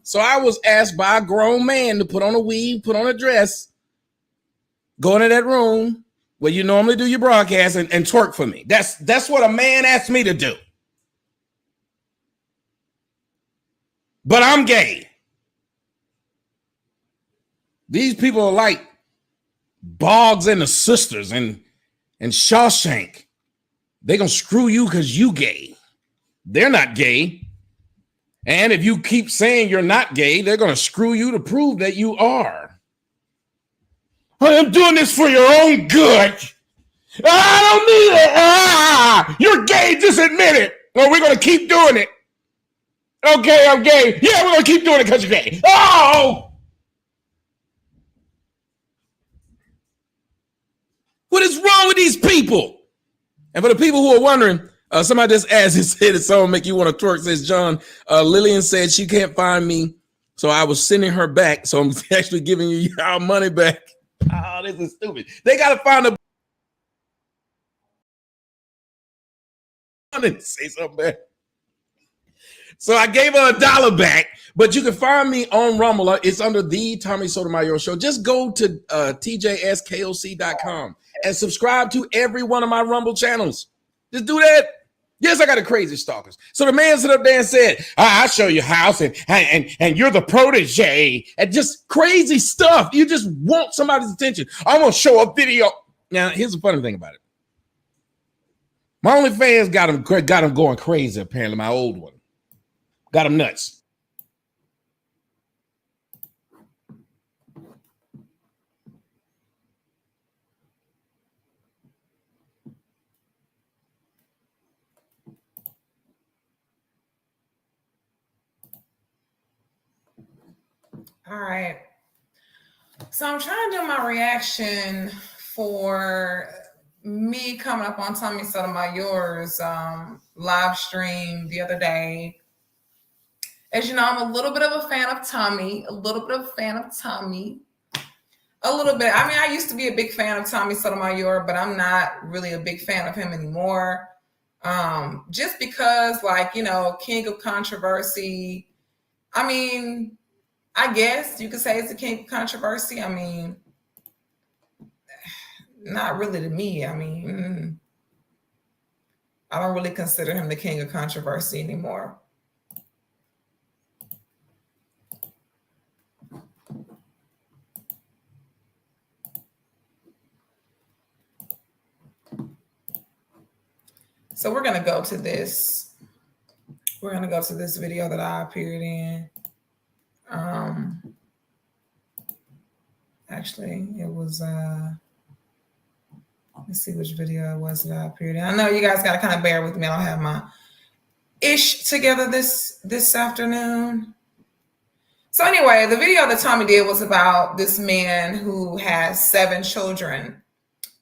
So I was asked by a grown man to put on a weave, put on a dress, go into that room where you normally do your broadcast and twerk for me. That's what a man asked me to do. But I'm gay. These people are like Boggs and the Sisters and Shawshank. They're going to screw you because you gay. They're not gay. And if you keep saying you're not gay, they're going to screw you to prove that you are. I am doing this for your own good. I don't need it. You're gay. Just admit it. Or we're going to keep doing it. Okay, I'm gay. Yeah, we're going to keep doing it because you're gay. Oh! What is wrong with these people? And for the people who are wondering, somebody just asked and said, "It's someone make you want to twerk?" Says John. Lillian said she can't find me, so I was sending her back. So I'm actually giving you our money back. Oh, this is stupid. They got to find a. I didn't say something back. So I gave her $1 back, but you can find me on Rumble. It's under the Tommy Sotomayor Show. Just go to tjskoc.com and subscribe to every one of my Rumble channels. Just do that. Yes, I got a crazy stalkers. So the man stood up there and said, "I'll show you house and you're the protege," and just crazy stuff. You just want somebody's attention. I'm gonna show a video. Now, here's the funny thing about it. My OnlyFans got him going crazy. Apparently, my old one got him nuts. All right. So I'm trying to do my reaction for me coming up on Tommy Sotomayor's live stream the other day. As you know, I'm a little bit of a fan of Tommy, a little bit. I mean, I used to be a big fan of Tommy Sotomayor, but I'm not really a big fan of him anymore. Just because, king of controversy. I mean, I guess you could say it's a king of controversy. I mean, not really to me. I mean, I don't really consider him the king of controversy anymore. So we're going to go to this. We're going to go to this video that I appeared in. Actually, it was, let's see which video it was that I appeared in. I know you guys got to kind of bear with me. I don't have my ish together this afternoon. So anyway, the video that Tommy did was about this man who has 7 children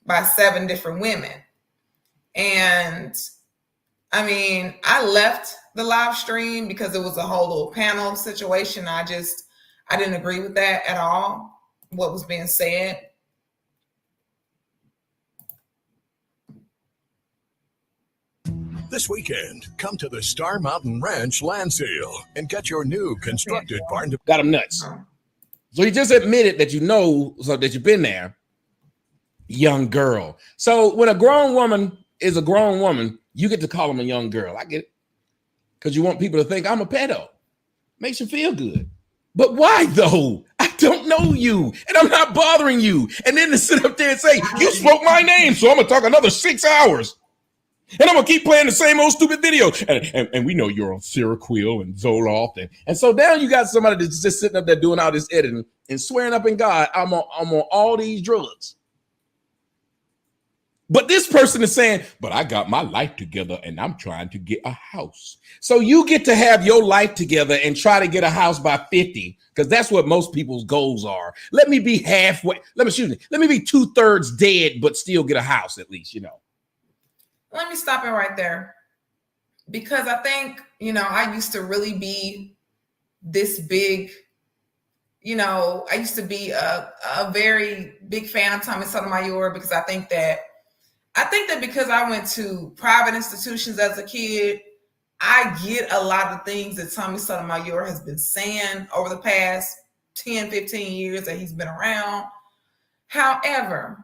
by 7 different women. And I mean, I left the live stream because it was a whole little panel situation. I didn't agree with that at all, what was being said. This weekend, come to the Star Mountain Ranch land sale and get your new constructed barn. Got him nuts. So he just admitted that so that you've been there, young girl. So when a grown woman is a grown woman, you get to call him a young girl. I get it. Because you want people to think I'm a pedo. Makes you feel good. But why though? I don't know you and I'm not bothering you. And then to sit up there and say, "You spoke my name, so I'm going to talk another 6 hours. And I'm going to keep playing the same old stupid video. And we know you're on Seroquel and Zoloft. And so now you got somebody that's just sitting up there doing all this editing and swearing up in God, I'm on all these drugs. But this person is saying, "But I got my life together and I'm trying to get a house." So you get to have your life together and try to get a house by 50, because that's what most people's goals are. Let me be halfway. Let me be 2/3 dead, but still get a house at least, Let me stop it right there. Because I think, I used to really be this big, I used to be a very big fan of Tommy Sotomayor because I think that because I went to private institutions as a kid, I get a lot of things that Tommy Sotomayor has been saying over the past 10, 15 years that he's been around. However,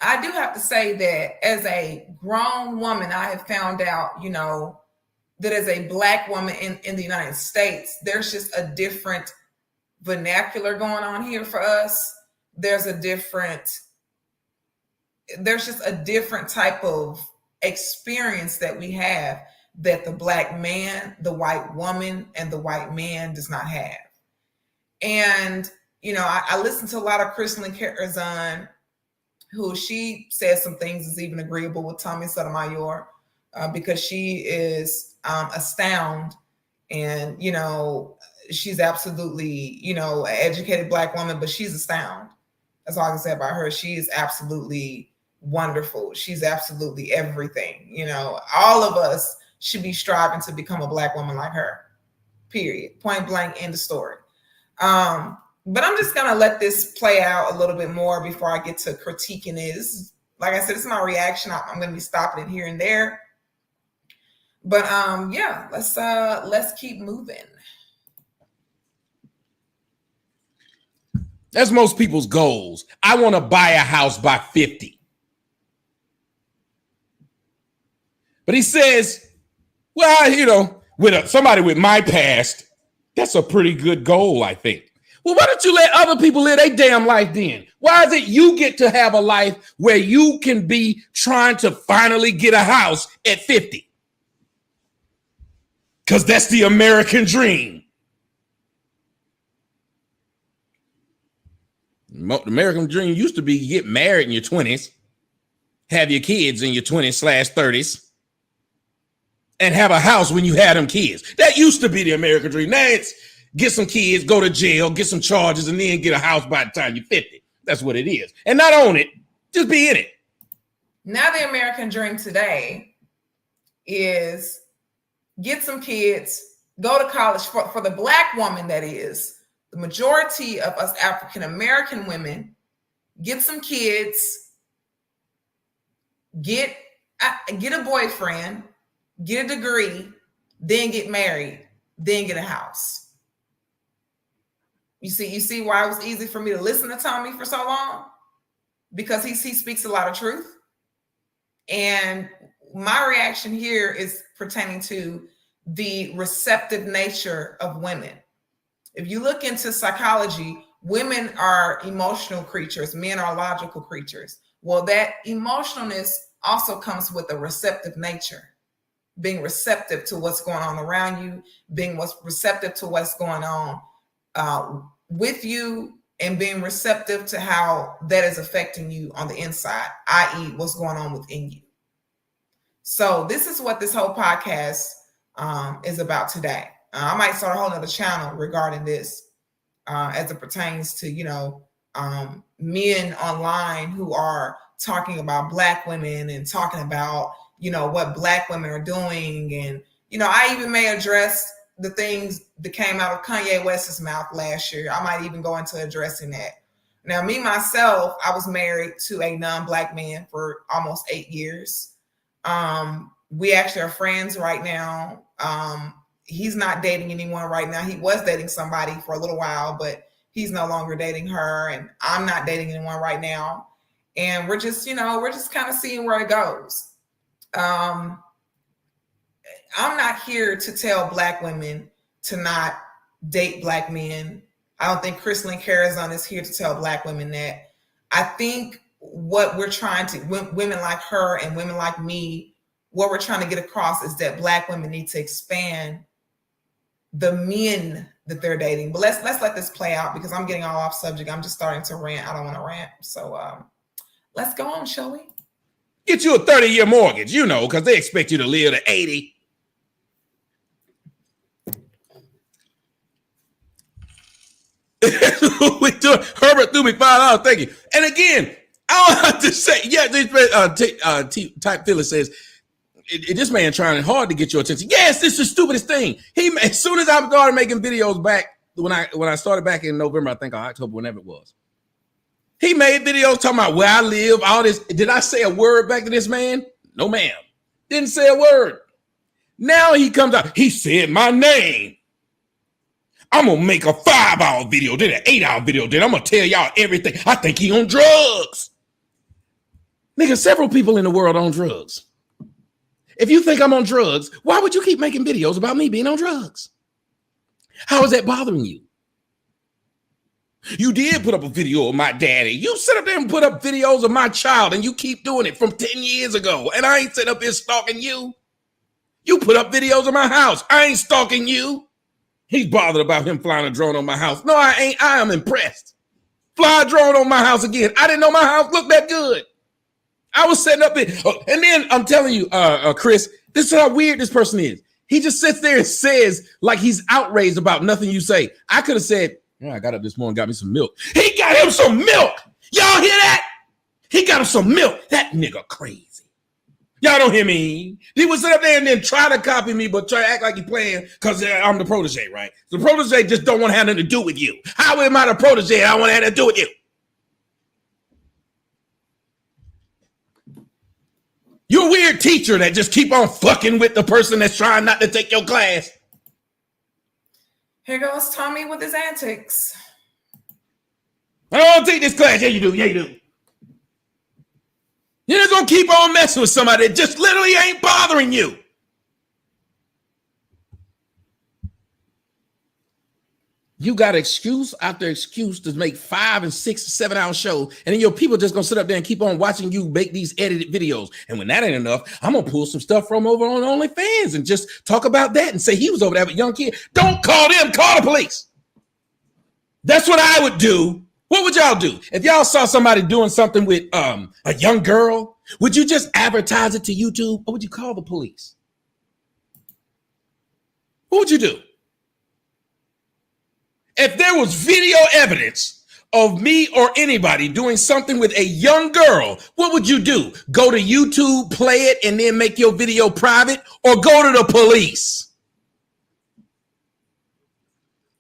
I do have to say that as a grown woman, I have found out, that as a Black woman in the United States, there's just a different vernacular going on here for us. There's just a different type of experience that we have that the Black man, the white woman, and the white man does not have. And, I listened to a lot of Kristen Karazan, who she says some things is even agreeable with Tommy Sotomayor, because she is astound. And, she's absolutely, an educated Black woman, but she's astound. That's all I can say about her. She is absolutely wonderful. She's absolutely everything. All of us should be striving to become a Black woman like her, period. Point blank, end of story. But I'm just going to let this play out a little bit more before I get to critiquing it. Like I said, this is my reaction. I'm going to be stopping it here and there. But let's keep moving. That's most people's goals. I want to buy a house by 50. But he says, well, with somebody with my past, that's a pretty good goal, I think. Well, why don't you let other people live their damn life then? Why is it you get to have a life where you can be trying to finally get a house at 50? Because that's the American dream. The American dream used to be get married in your 20s, have your kids in your 20s/30s, and have a house when you had them kids. That used to be the American dream. Now it's get some kids, go to jail, get some charges, and then get a house by the time you're 50. That's what it is. And not own it, just be in it. Now the American dream today is get some kids, go to college. For the Black woman, that is, the majority of us African-American women, get some kids, get a boyfriend, get a degree, then get married, then get a house. You see why it was easy for me to listen to Tommy for so long? Because he speaks a lot of truth. And my reaction here is pertaining to the receptive nature of women. If you look into psychology, women are emotional creatures, men are logical creatures. Well, that emotionalness also comes with a receptive nature, being receptive to what's going on around you, being receptive to what's going on with you, and being receptive to how that is affecting you on the inside, i.e. what's going on within you. So this is what this whole podcast is about today. I might start a whole other channel regarding this as it pertains to, men online who are talking about Black women and talking about, what Black women are doing. And, I even may address the things that came out of Kanye West's mouth last year. I might even go into addressing that. Now, me, myself, I was married to a non-Black man for almost 8 years. We actually are friends right now. He's not dating anyone right now. He was dating somebody for a little while, but he's no longer dating her. And I'm not dating anyone right now. And we're just kind of seeing where it goes. I'm not here to tell Black women to not date Black men. I don't think Kristen Karazan is here to tell Black women that. I think what we're trying to, women like her and women like me, what we're trying to get across is that Black women need to expand the men that they're dating. But let's let this play out because I'm getting all off subject. I'm just starting to rant. I don't want to rant. So let's go on, shall we? Get you a 30-year mortgage, because they expect you to live to 80. Herbert threw me $5. Thank you. And again, I don't have to say, Type Phyllis says, this man trying hard to get your attention. Yes, this is the stupidest thing. As soon as I started making videos back when I started back in November, I think, or October, whenever it was, he made videos talking about where I live, all this. Did I say a word back to this man? No, ma'am. Didn't say a word. Now he comes out. He said my name. I'm going to make a 5-hour video, then an 8-hour video, then I'm going to tell y'all everything. I think he on drugs. Nigga, several people in the world on drugs. If you think I'm on drugs, why would you keep making videos about me being on drugs? How is that bothering you? You did put up a video of my daddy. You sit up there and put up videos of my child, and you keep doing it from 10 years ago. And I ain't sitting up here stalking you. You put up videos of my house. I ain't stalking you. He's bothered about him flying a drone on my house. No, I ain't. I am impressed. Fly a drone on my house again. I didn't know my house looked that good. I was setting up there. And then I'm telling you, Chris, this is how weird this person is. He just sits there and says like he's outraged about nothing you say. I could have said, yeah, I got up this morning, got me some milk. He got him some milk. Y'all hear that? He got him some milk. That nigga crazy. Y'all don't hear me. He would sit up there and then try to copy me, but try to act like he's playing because I'm the protege, right? The protege just don't want to have nothing to do with you. How am I the protege? I want to have nothing to do with you. You're a weird teacher that just keep on fucking with the person that's trying not to take your class. Here goes Tommy with his antics. I don't want to take this class. Yeah, you do. Yeah, you do. You're just going to keep on messing with somebody that just literally ain't bothering you. You got excuse after excuse to make 5 and 6 and 7 hour shows, and then your people just gonna sit up there and keep on watching you make these edited videos. And when that ain't enough, I'm gonna pull some stuff from over on OnlyFans and just talk about that and say he was over there with a young kid. Don't call them, call the police. That's what I would do. What would y'all do if y'all saw somebody doing something with a young girl? Would you just advertise it to YouTube, or would you call the police? What would you do? If there was video evidence of me or anybody doing something with a young girl, what would you do? Go to YouTube, play it, and then make your video private, or go to the police?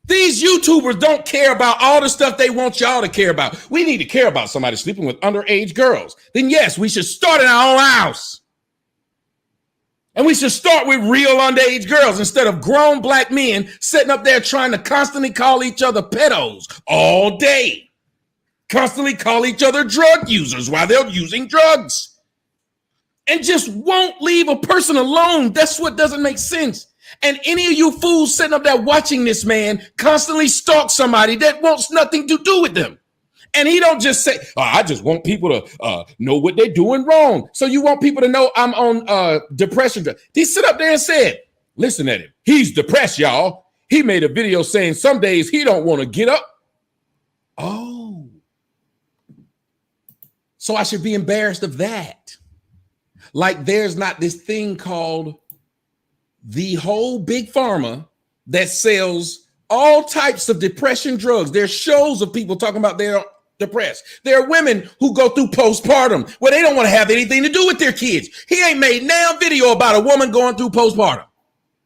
These YouTubers don't care about all the stuff they want y'all to care about. We need to care about somebody sleeping with underage girls. Then yes, we should start in our own house. And we should start with real underage girls instead of grown black men sitting up there trying to constantly call each other pedos all day. Constantly call each other drug users while they're using drugs. And just won't leave a person alone. That's what doesn't make sense. And any of you fools sitting up there watching this man constantly stalk somebody that wants nothing to do with them. And he don't just say, oh, I just want people to know what they're doing wrong. So you want people to know I'm on depression. He sit up there and said, listen at him. He's depressed, y'all. He made a video saying some days he don't want to get up. Oh. So I should be embarrassed of that. Like there's not this thing called the whole big pharma that sells all types of depression drugs. There's shows of people talking about they're depressed. There are women who go through postpartum where they don't want to have anything to do with their kids. He ain't made now video about a woman going through postpartum.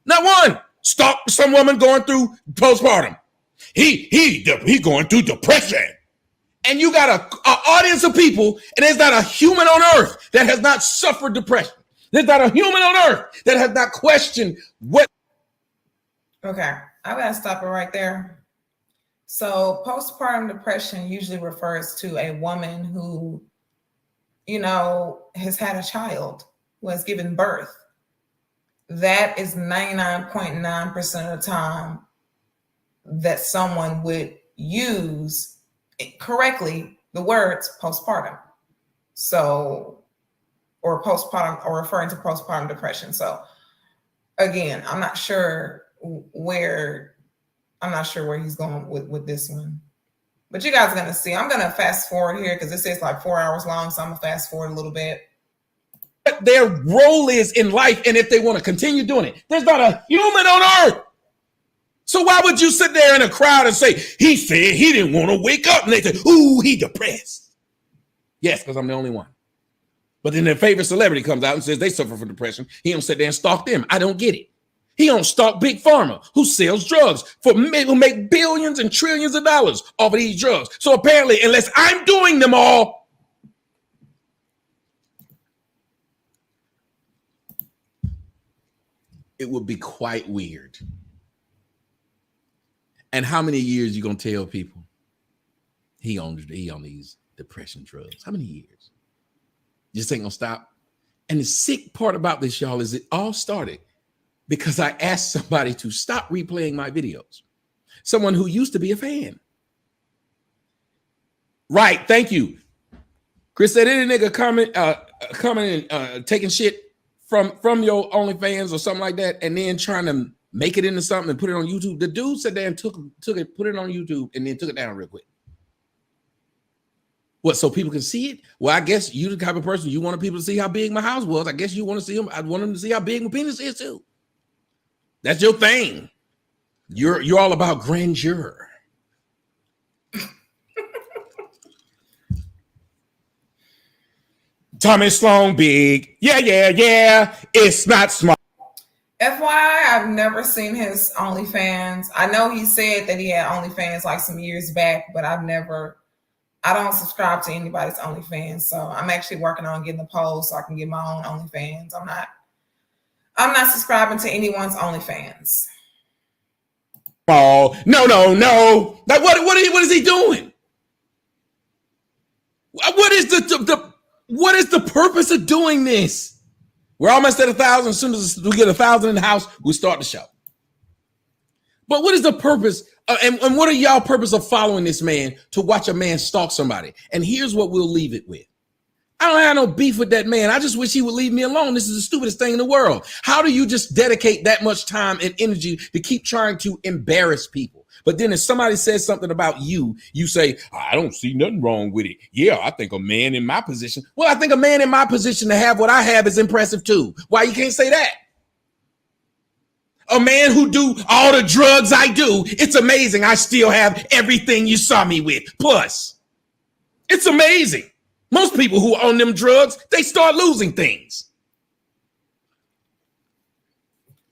Not one. Stop some woman going through postpartum. He going through depression. And you got a audience of people, and there's not a human on earth that has not suffered depression. There's not a human on earth that has not questioned what. Okay, I gotta stop it right there. So postpartum depression usually refers to a woman who, has had a child, who has given birth. That is 99.9% of the time that someone would use correctly the words postpartum. So, or postpartum, or referring to postpartum depression. So again, I'm not sure where he's going with this one. But you guys are going to see. I'm going to fast forward here because this is like 4 hours long. So I'm going to fast forward a little bit. What their role is in life, and if they want to continue doing it. There's not a human on earth. So why would you sit there in a crowd and say, he said he didn't want to wake up? And they say, ooh, he depressed. Yes, because I'm the only one. But then their favorite celebrity comes out and says they suffer from depression. He don't sit there and stalk them. I don't get it. He don't stalk Big Pharma, who sells drugs who make billions and trillions of dollars off of these drugs. So apparently, unless I'm doing them all, it would be quite weird. And how many years you gonna tell people he on these depression drugs? How many years? Just ain't gonna stop. And the sick part about this, y'all, is it all started because I asked somebody to stop replaying my videos. Someone who used to be a fan. Right, thank you. Chris said any nigga coming and taking shit from your OnlyFans or something like that, and then trying to make it into something and put it on YouTube. The dude sat there and took it, put it on YouTube, and then took it down real quick. What, so people can see it? Well, I guess you the type of person, you wanted people to see how big my house was. I guess you want to see them. I want them to see how big my penis is too. That's your thing. You're all about grandeur. Tommy Sloan big. Yeah. It's not small. FYI, I've never seen his OnlyFans. I know he said that he had OnlyFans like some years back, but I don't subscribe to anybody's OnlyFans. So I'm actually working on getting the poll so I can get my own OnlyFans. I'm not subscribing to anyone's OnlyFans. Oh, no. Like what is he doing? What is the purpose of doing this? We're almost at 1,000. As soon as we get 1,000 in the house, we start the show. But what is the purpose? And what are y'all purpose of following this man to watch a man stalk somebody? And here's what we'll leave it with. I don't have no beef with that man. I just wish he would leave me alone. This is the stupidest thing in the world. How do you just dedicate that much time and energy to keep trying to embarrass people? But then if somebody says something about you, you say, I don't see nothing wrong with it. Yeah, I think a man in my position. Well, I think a man in my position to have what I have is impressive too. Why you can't say that? A man who do all the drugs I do, it's amazing. I still have everything you saw me with. Plus, it's amazing. Most people who are on them drugs, they start losing things.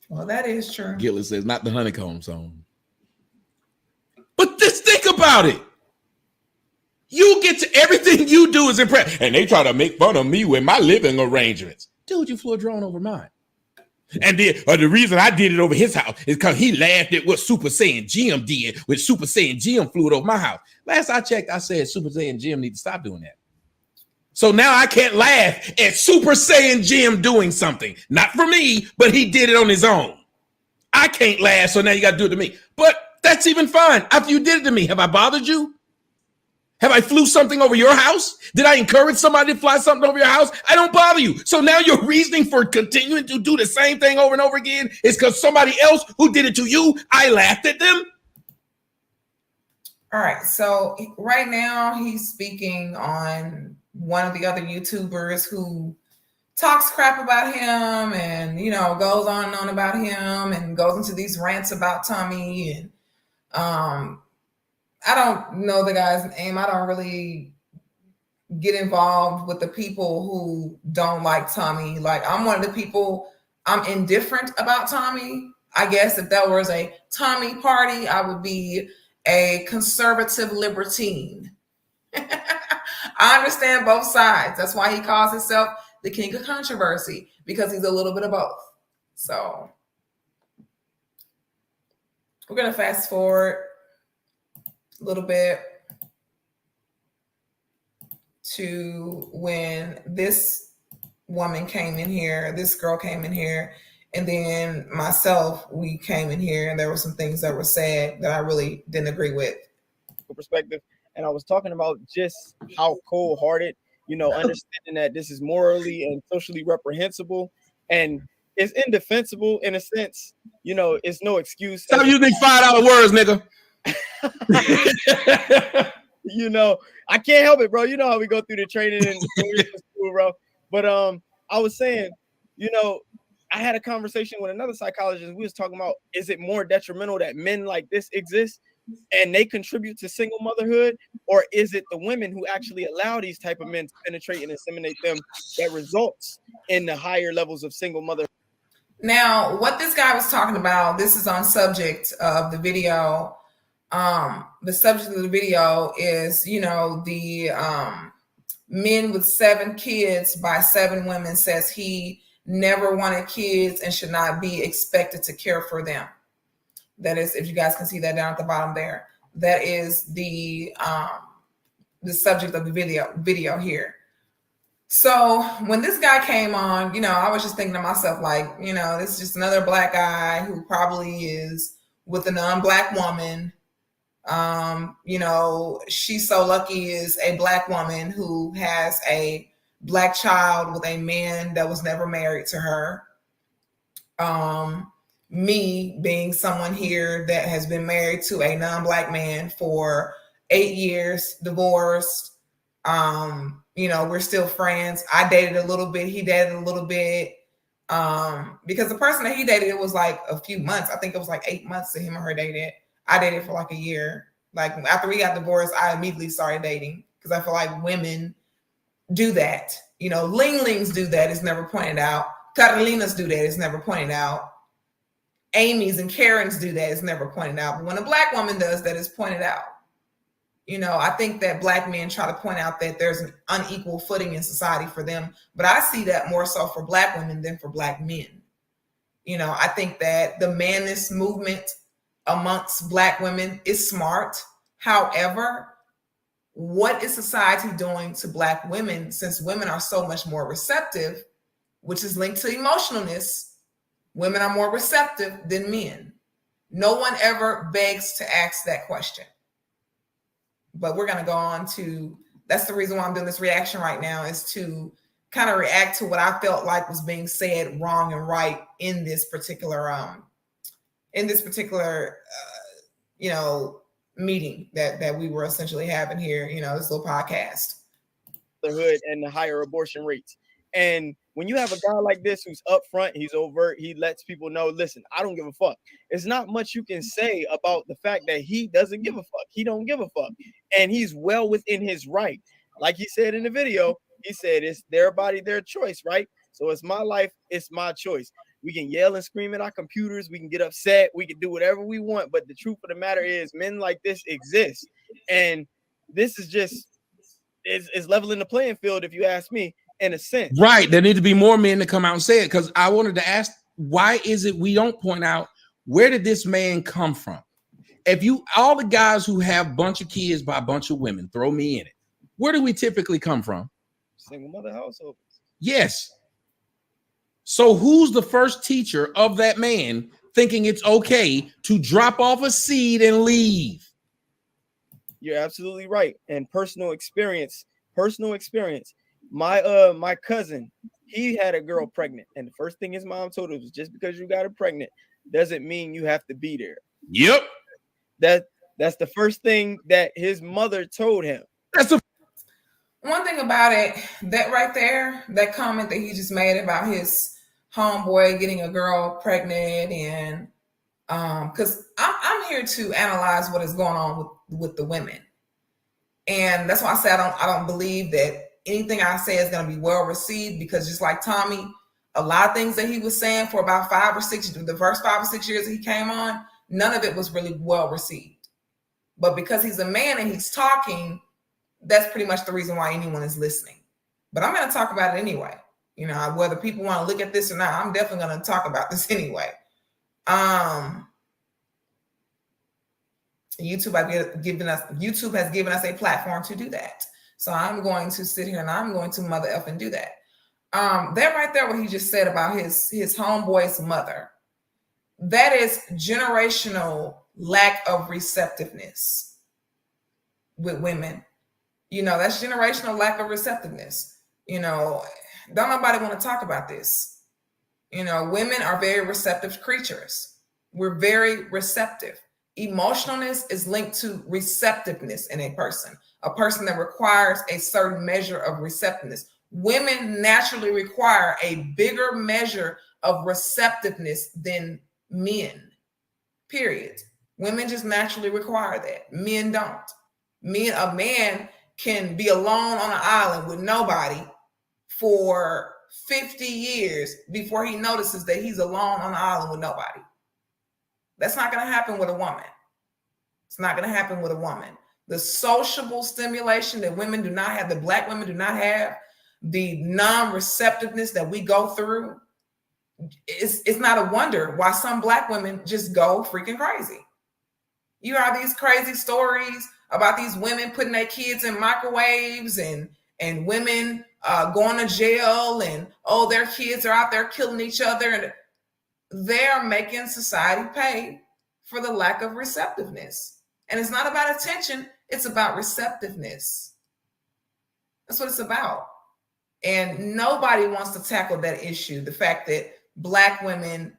Well, that is true. Gillis says, not the honeycomb song. But just think about it. You get to everything you do is impressive. And they try to make fun of me with my living arrangements. Dude, you flew a drone over mine. And the reason I did it over his house is because he laughed at what Super Saiyan Jim did when Super Saiyan Jim flew it over my house. Last I checked, I said Super Saiyan Jim need to stop doing that. So now I can't laugh at Super Saiyan Jim doing something. Not for me, but he did it on his own. I can't laugh, so now you got to do it to me. But that's even fine. After you did it to me, have I bothered you? Have I flew something over your house? Did I encourage somebody to fly something over your house? I don't bother you. So now your reasoning for continuing to do the same thing over and over again is because somebody else who did it to you, I laughed at them? All right. So right now he's speaking on one of the other YouTubers who talks crap about him and, goes on and on about him and goes into these rants about Tommy. And I don't know the guy's name. I don't really get involved with the people who don't like Tommy. Like, I'm one of the people, I'm indifferent about Tommy. I guess if there was a Tommy party, I would be a conservative libertine. I understand both sides. That's why he calls himself the king of controversy, because he's a little bit of both. So we're going to fast forward a little bit to when this woman came in here, this girl came in here, and then myself, we came in here, and there were some things that were said that I really didn't agree with. Perspective. And I was talking about just how cold-hearted, understanding that this is morally and socially reprehensible, and it's indefensible in a sense. It's no excuse. Stop using $5 words, nigga. I can't help it, bro. You know how we go through the training and school, bro. But I was saying, I had a conversation with another psychologist. We was talking about, is it more detrimental that men like this exist and they contribute to single motherhood, or is it the women who actually allow these type of men to penetrate and inseminate them that results in the higher levels of single motherhood? Now, what this guy was talking about, this is on subject of the video. The subject of the video is, the men with 7 kids by 7 women says he never wanted kids and should not be expected to care for them. That is, if you guys can see that down at the bottom there, that is the subject of the video here. So when this guy came on, you know, I was just thinking to myself, like, you know, this is just another black guy who probably is with a non-black woman. You know, she's so lucky is a black woman who has a black child with a man that was never married to her. Me being someone here that has been married to a non-black man for 8 years, divorced. You know, we're still friends. I dated a little bit. He dated a little bit. Because the person that he dated, it was like a few months. I think it was like 8 months that him and her dated. I dated for like a year. Like after we got divorced, I immediately started dating because I feel like women do that. You know, Ling-Lings do that. It's never pointed out. Carolinas do that. It's never pointed out. Amy's and Karen's do that. It's never pointed out. But when a black woman does that, it's pointed out. You know, I think that black men try to point out that there's an unequal footing in society for them. But I see that more so for black women than for black men. You know, I think that the manist movement amongst black women is smart. However, what is society doing to black women, since women are so much more receptive, which is linked to emotionalness? Women are more receptive than men. No one ever begs to ask that question. But we're going to go on to, that's the reason why I'm doing this reaction right now, is to kind of react to what I felt like was being said wrong and right in this particular, you know, meeting that we were essentially having here, you know, this little podcast. The hood and the higher abortion rates. And when you have a guy like this who's upfront, he's overt, he lets people know, listen, I don't give a fuck. It's not much you can say about the fact that he doesn't give a fuck. He don't give a fuck. And he's well within his right. Like he said in the video, he said it's their body, their choice, right? So it's my life, it's my choice. We can yell and scream at our computers. We can get upset. We can do whatever we want. But the truth of the matter is men like this exist. And this is just, is leveling the playing field, if you ask me. In a sense, right? There need to be more men to come out and say it, because I wanted to ask, why is it we don't point out where did this man come from? If you, all the guys who have a bunch of kids by a bunch of women, throw me in it. Where do we typically come from? Single mother households. Yes. So who's the first teacher of that man thinking it's okay to drop off a seed and leave? You're absolutely right. And personal experience. My cousin, he had a girl pregnant, and the first thing his mom told him was, just because you got her pregnant doesn't mean you have to be there. Yep. That's the first thing that his mother told him. That's the one thing about it, that right there, that comment that he just made about his homeboy getting a girl pregnant, and because I'm here to analyze what is going on with the women. And that's why I say I don't believe that anything I say is going to be well received, because just like Tommy, a lot of things that he was saying for about the first 5 or 6 years that he came on, none of it was really well received. But because he's a man and he's talking, that's pretty much the reason why anyone is listening. But I'm going to talk about it anyway. You know, whether people want to look at this or not, I'm definitely going to talk about this anyway. YouTube has given us a platform to do that. So I'm going to sit here and I'm going to mother effing do that. That right there, what he just said about his homeboy's mother, that is generational lack of receptiveness with women. You know, that's generational lack of receptiveness. You know, don't nobody want to talk about this. You know, women are very receptive creatures. We're very receptive. Emotionalness is linked to receptiveness in a person that requires a certain measure of receptiveness. Women naturally require a bigger measure of receptiveness than men, period. Women just naturally require that. Men don't. A man can be alone on an island with nobody for 50 years before he notices that he's alone on an island with nobody. That's not going to happen with a woman. It's not going to happen with a woman. The sociable stimulation that women do not have, the black women do not have, the non-receptiveness that we go through, it's not a wonder why some Black women just go freaking crazy. You have these crazy stories about these women putting their kids in microwaves and women going to jail, and their kids are out there killing each other, and they're making society pay for the lack of receptiveness. And it's not about attention, it's about receptiveness. That's what it's about. And nobody wants to tackle that issue, the fact that Black women,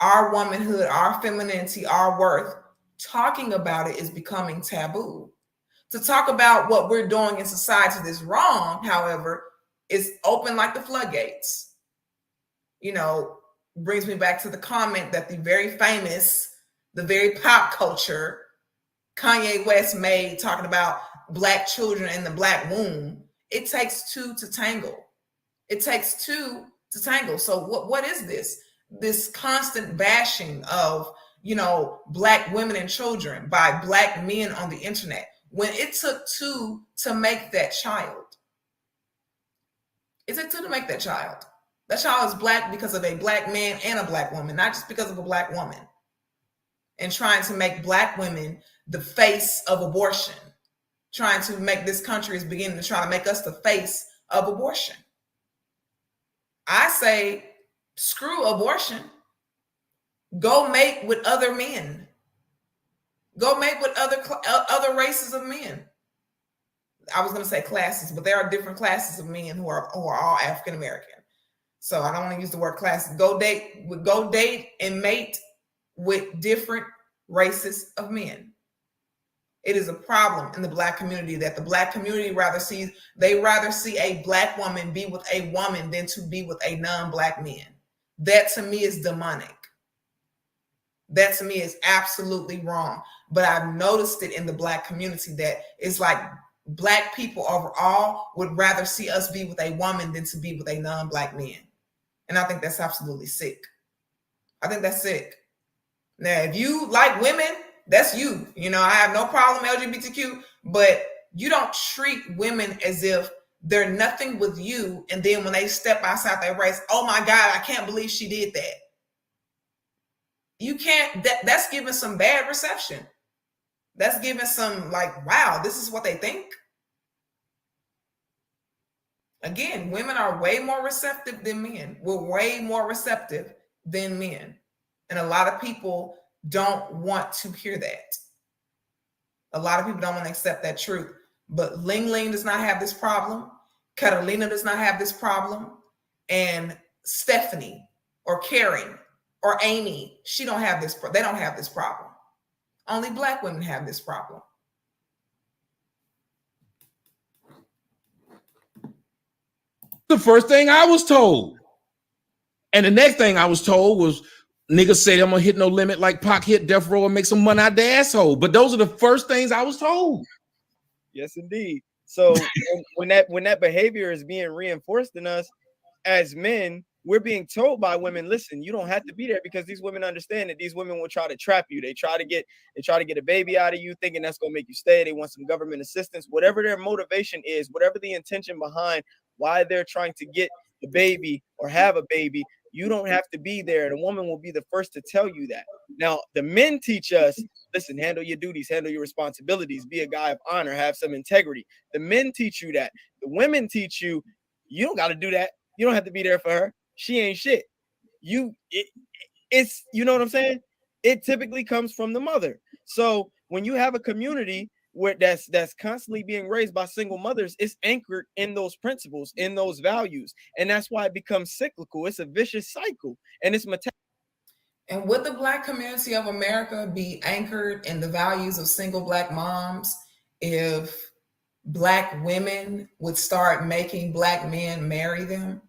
our womanhood, our femininity, our worth, talking about it is becoming taboo. To talk about what we're doing in society that's wrong, however, is open like the floodgates. Brings me back to the comment that the very famous, the very pop culture Kanye West made, talking about Black children in the Black womb. It takes two to tangle. It takes two to tangle. So what is this? This constant bashing of, Black women and children by Black men on the internet, when it took two to make that child. It took two to make that child. That child is Black because of a Black man and a Black woman, not just because of a Black woman. And trying to make Black women the face of abortion. Trying to make this country is beginning to try to make us the face of abortion. I say, screw abortion. Go mate with other men. Go mate with other races of men. I was going to say classes, but there are different classes of men who are all African American. So I don't want to use the word classes. Go date and mate with different races of men. It is a problem in the Black community that the Black community rather see a Black woman be with a woman than to be with a non-Black man. That to me is demonic. That to me is absolutely wrong. But I've noticed it in the Black community that it's like Black people overall would rather see us be with a woman than to be with a non-Black man. And I think that's absolutely sick. I think that's sick. Now, if you like women, that's you. I have no problem LGBTQ, but you don't treat women as if they're nothing with you. And then when they step outside their race, oh my God, I can't believe she did that. You can't, that's giving some bad reception. That's giving some wow, this is what they think. Again, women are way more receptive than men. We're way more receptive than men. And a lot of people don't want to hear that. A lot of people don't want to accept that truth. But Ling Ling does not have this problem. Catalina does not have this problem. And Stephanie or Karen or Amy, they don't have this problem. Only Black women have this problem. The first thing I was told. And the next thing I was told was, niggas say I'm gonna hit no limit like Pac hit Death Row and make some money out the asshole. But those are the first things I was told. Yes, indeed. So when that behavior is being reinforced in us as men, we're being told by women, listen, you don't have to be there, because these women understand that these women will try to trap you. They try to get a baby out of you, thinking that's gonna make you stay. They want some government assistance, whatever their motivation is, whatever the intention behind why they're trying to get the baby or have a baby. You don't have to be there. And a woman will be the first to tell you that. Now, the men teach us, listen, handle your duties, handle your responsibilities, be a guy of honor, have some integrity. The men teach you that. The women teach you, you don't got to do that. You don't have to be there for her. She ain't shit. It's you know what I'm saying? It typically comes from the mother. So when you have a community where that's constantly being raised by single mothers, it's anchored in those principles, in those values. And that's why it becomes cyclical. It's a vicious cycle. And it's And would the Black community of America be anchored in the values of single Black moms if Black women would start making Black men marry them?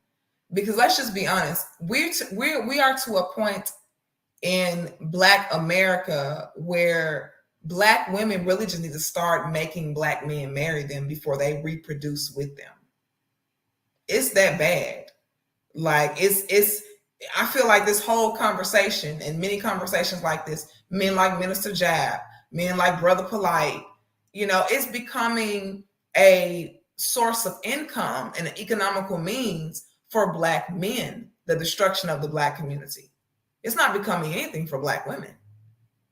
Because let's just be honest, we are to a point in Black America where Black women really just need to start making Black men marry them before they reproduce with them. It's that bad. I feel like this whole conversation and many conversations like this, men like Minister Jab, men like Brother Polite, it's becoming a source of income and an economical means for Black men the destruction of the Black community. It's not becoming anything for Black women.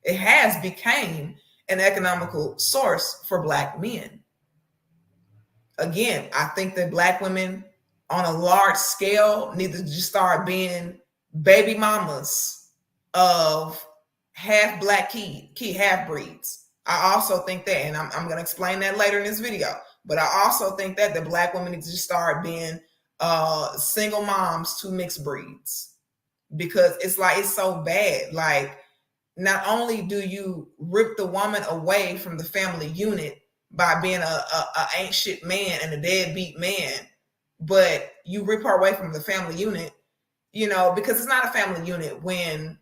It has become an economical source for Black men. Again, I think that Black women on a large scale need to just start being baby mamas of half Black half breeds. I also think that, and I'm going to explain that later in this video, but I also think that the Black women need to just start being single moms to mixed breeds, because it's so bad. Like, not only do you rip the woman away from the family unit by being a ain't shit man and a deadbeat man, but you rip her away from the family unit, because it's not a family unit. When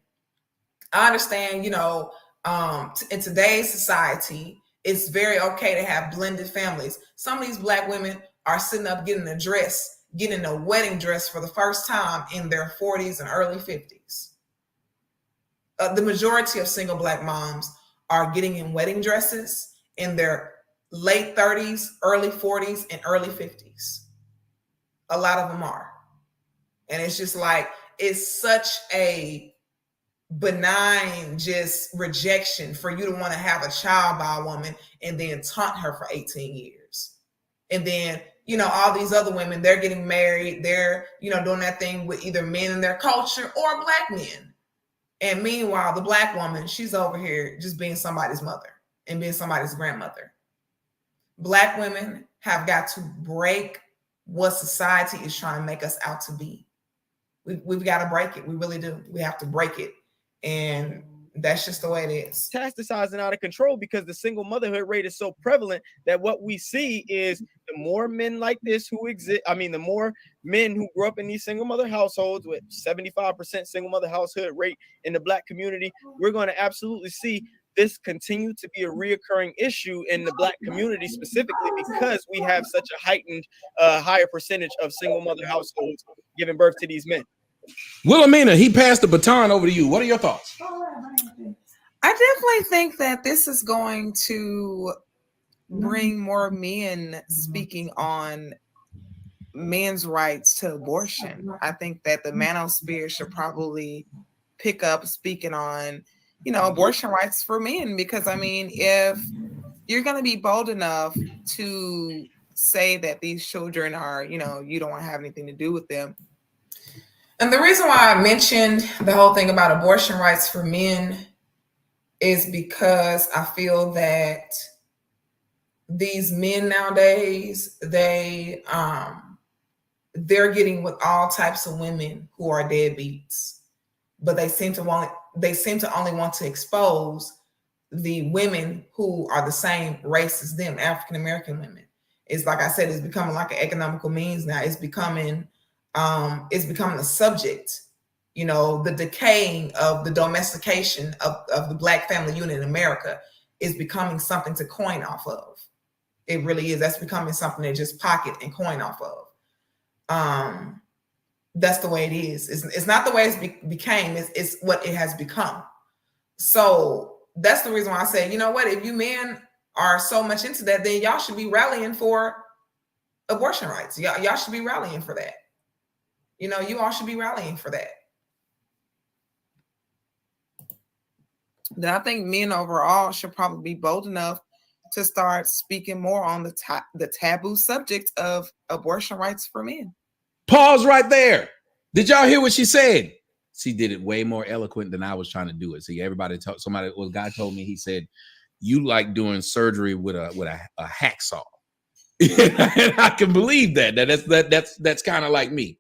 I understand, in today's society, it's very okay to have blended families. Some of these Black women are sitting up getting a wedding dress for the first time in their 40s and early 50s. The majority of single Black moms are getting in wedding dresses in their late 30s, early 40s, and early 50s. A lot of them are. And it's just like, it's such a benign just rejection for you to want to have a child by a woman and then taunt her for 18 years. And then, all these other women, they're getting married. They're, doing that thing with either men in their culture or Black men. And meanwhile, the Black woman, she's over here just being somebody's mother and being somebody's grandmother. Black women have got to break what society is trying to make us out to be. We've got to break it. We really do. We have to break it. And that's just the way it is. Metastasizing out of control, because the single motherhood rate is so prevalent that what we see is the more men like this who exist. I mean, the more men who grew up in these single mother households with 75% single mother household rate in the Black community, we're going to absolutely see this continue to be a reoccurring issue in the Black community, specifically because we have such a heightened, higher percentage of single mother households giving birth to these men. Wilhelmina, he passed the baton over to you. What are your thoughts? I definitely think that this is going to bring more men speaking on men's rights to abortion. I think that the manosphere should probably pick up speaking on, abortion rights for men, because I mean, if you're going to be bold enough to say that these children are, you don't want to have anything to do with them. And the reason why I mentioned the whole thing about abortion rights for men is because I feel that these men nowadays, they're getting with all types of women who are deadbeats, but they seem to only want to expose the women who are the same race as them, African American women. It's like I said, it's becoming like an economical means now. It's becoming a subject. The decaying of the domestication of the Black family unit in America is becoming something to coin off of. It really is. That's becoming something to just pocket and coin off of. That's the way it is. It's not the way it became. It's what it has become. So that's the reason why I say, if you men are so much into that, then y'all should be rallying for abortion rights. Y'all should be rallying for that. You all should be rallying for that. Then I think men overall should probably be bold enough to start speaking more on the taboo subject of abortion rights for men. Pause right there. Did y'all hear what she said? She did it way more eloquent than I was trying to do it. See, a guy told me, he said, you like doing surgery with a hacksaw. And I can believe that. That's kind of like me.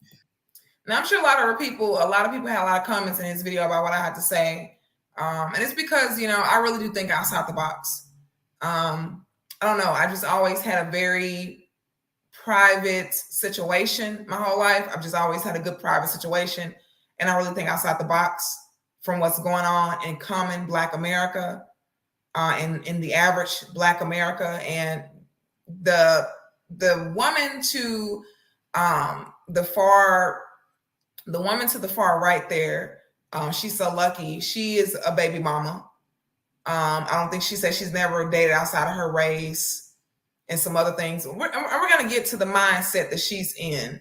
Now, I'm sure a lot of people had a lot of comments in this video about what I had to say. And it's because, I really do think outside the box. I don't know. I just always had a very private situation my whole life. I've just always had a good private situation. And I really think outside the box from what's going on in common Black America, in the average Black America. And the woman to the woman to the far right there, she's so lucky. She is a baby mama. I don't think she said she's never dated outside of her race and some other things. We're going to get to the mindset that she's in.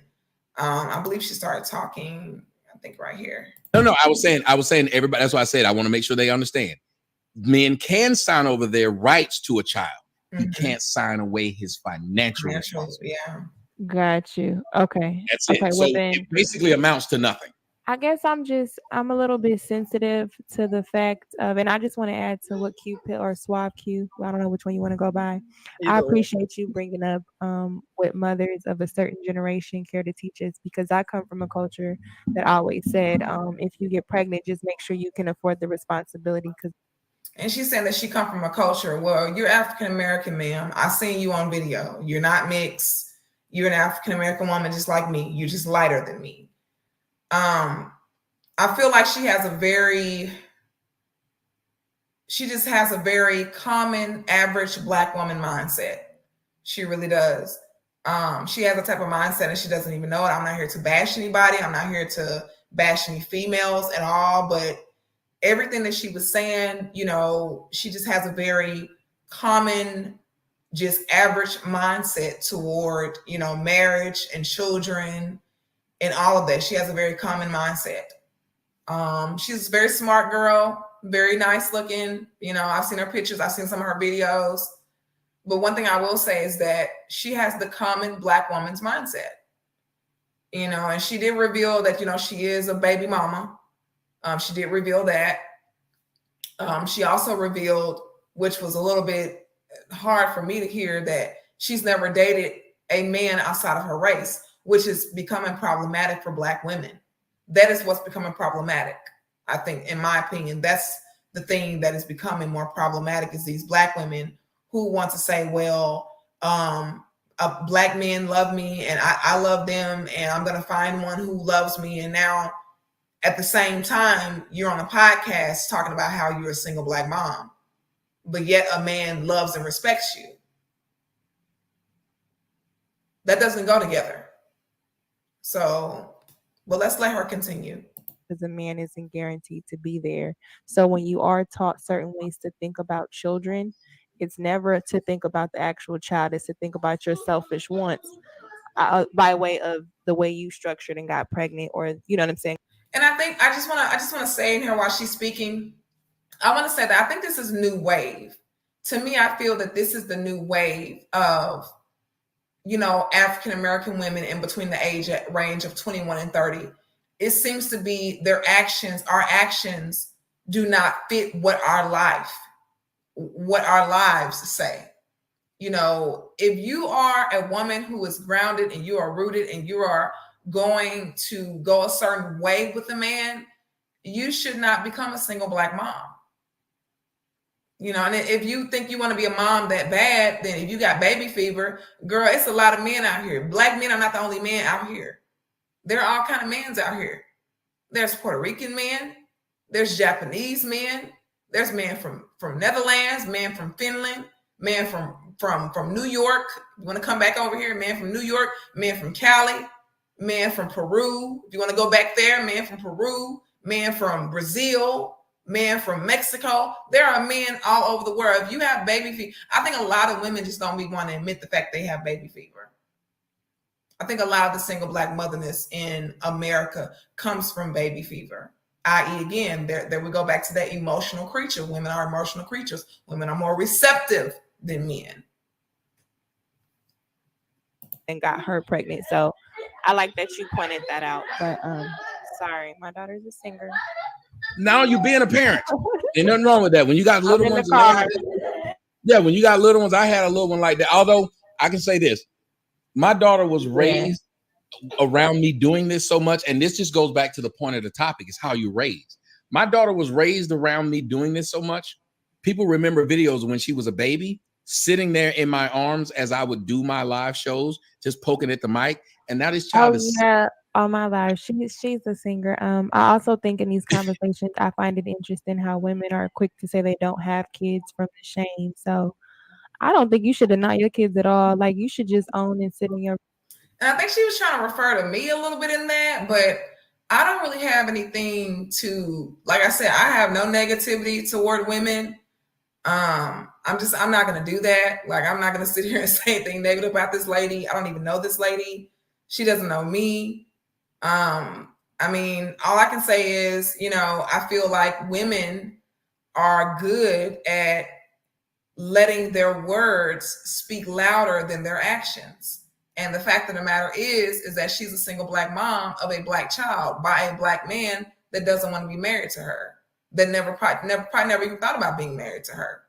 I believe she started talking think right here. No, I was saying everybody. That's why I said I want to make sure they understand. Men can sign over their rights to a child. He can't sign away his financial responsibility. Yeah. Got you. Okay. That's okay, it. well So then it basically amounts to nothing. I guess I'm a little bit sensitive to the fact of, and I just want to add to what Cupid or Suave Q, I don't know which one you want to go by. I appreciate you bringing up what mothers of a certain generation care to teach us, because I come from a culture that always said, if you get pregnant, just make sure you can afford the responsibility. And she's saying that she come from a culture. Well, you're African American, ma'am. I seen you on video. You're not mixed. You're an African American woman just like me. You're just lighter than me. I feel like she just has a very common, average Black woman mindset. She really does. She has a type of mindset and she doesn't even know it. I'm not here to bash anybody. I'm not here to bash any females at all, but everything that she was saying, you know, she just has a very common, just average mindset toward, you know, marriage and children and all of that. She has a very common mindset. She's a very smart girl, very nice looking. You know, I've seen her pictures. I've seen some of her videos. But one thing I will say is that she has the common Black woman's mindset. You know, and she did reveal that, you know, she is a baby mama. She did reveal that. She also revealed, which was a little bit hard for me to hear, that she's never dated a man outside of her race, which is becoming problematic for Black women. That is what's becoming problematic. I think, in my opinion, that's the thing that is becoming more problematic, is these Black women who want to say, well, Black men love me and I love them, and I'm going to find one who loves me. And now at the same time, you're on a podcast talking about how you're a single Black mom, but yet a man loves and respects you. That doesn't go together. So, well, let's let her continue. Because a man isn't guaranteed to be there. So when you are taught certain ways to think about children, it's never to think about the actual child. It's to think about your selfish wants by way of the way you structured and got pregnant, or you know what I'm saying. And I think I just want to say in here while she's speaking, I want to say that I think this is a new wave. To me, I feel that this is the new wave of, you know, African American women in between the age range of 21 and 30. It seems to be our actions do not fit what our lives say. You know, if you are a woman who is grounded and you are rooted and you are going to go a certain way with a man, you should not become a single Black mom. You know, and if you think you want to be a mom that bad, then if you got baby fever, girl, it's a lot of men out here. Black men are not the only men out here. There are all kinds of men out here. There's Puerto Rican men. There's Japanese men. There's men from Netherlands, men from Finland, men from New York. You want to come back over here? Man from New York, man from Cali, man from Peru. If you want to go back there, man from Peru, man from Brazil, man from Mexico. There are men all over the world. If you have baby fever, I think a lot of women just don't want to admit the fact they have baby fever. I think a lot of the single Black motherness in America comes from baby fever, i.e. again, there we go back to that emotional creature. Women are emotional creatures. Women are more receptive than men. And got her pregnant. So I like that you pointed that out. But sorry, my daughter's a singer. Now you being a parent. Ain't nothing wrong with that. When you got little ones, when you got little ones, I had a little one like that. Although I can say this, my daughter was raised around me doing this so much, and this just goes back to the point of the topic, is how you raise. My daughter was raised around me doing this so much. People remember videos when she was a baby, sitting there in my arms as I would do my live shows, just poking at the mic. And now this child is all my life. She's a singer. I also think in these conversations, I find it interesting how women are quick to say they don't have kids from the shame. So I don't think you should deny your kids at all. Like, you should just own and sit in your. And I think she was trying to refer to me a little bit in that, but I don't really have anything to, like I said, I have no negativity toward women. I'm not going to do that. Like, I'm not going to sit here and say anything negative about this lady. I don't even know this lady. She doesn't know me. I I mean, all I can say is, I feel like women are good at letting their words speak louder than their actions. And the fact of the matter is that she's a single Black mom of a Black child by a Black man that doesn't want to be married to her, that probably never even thought about being married to her.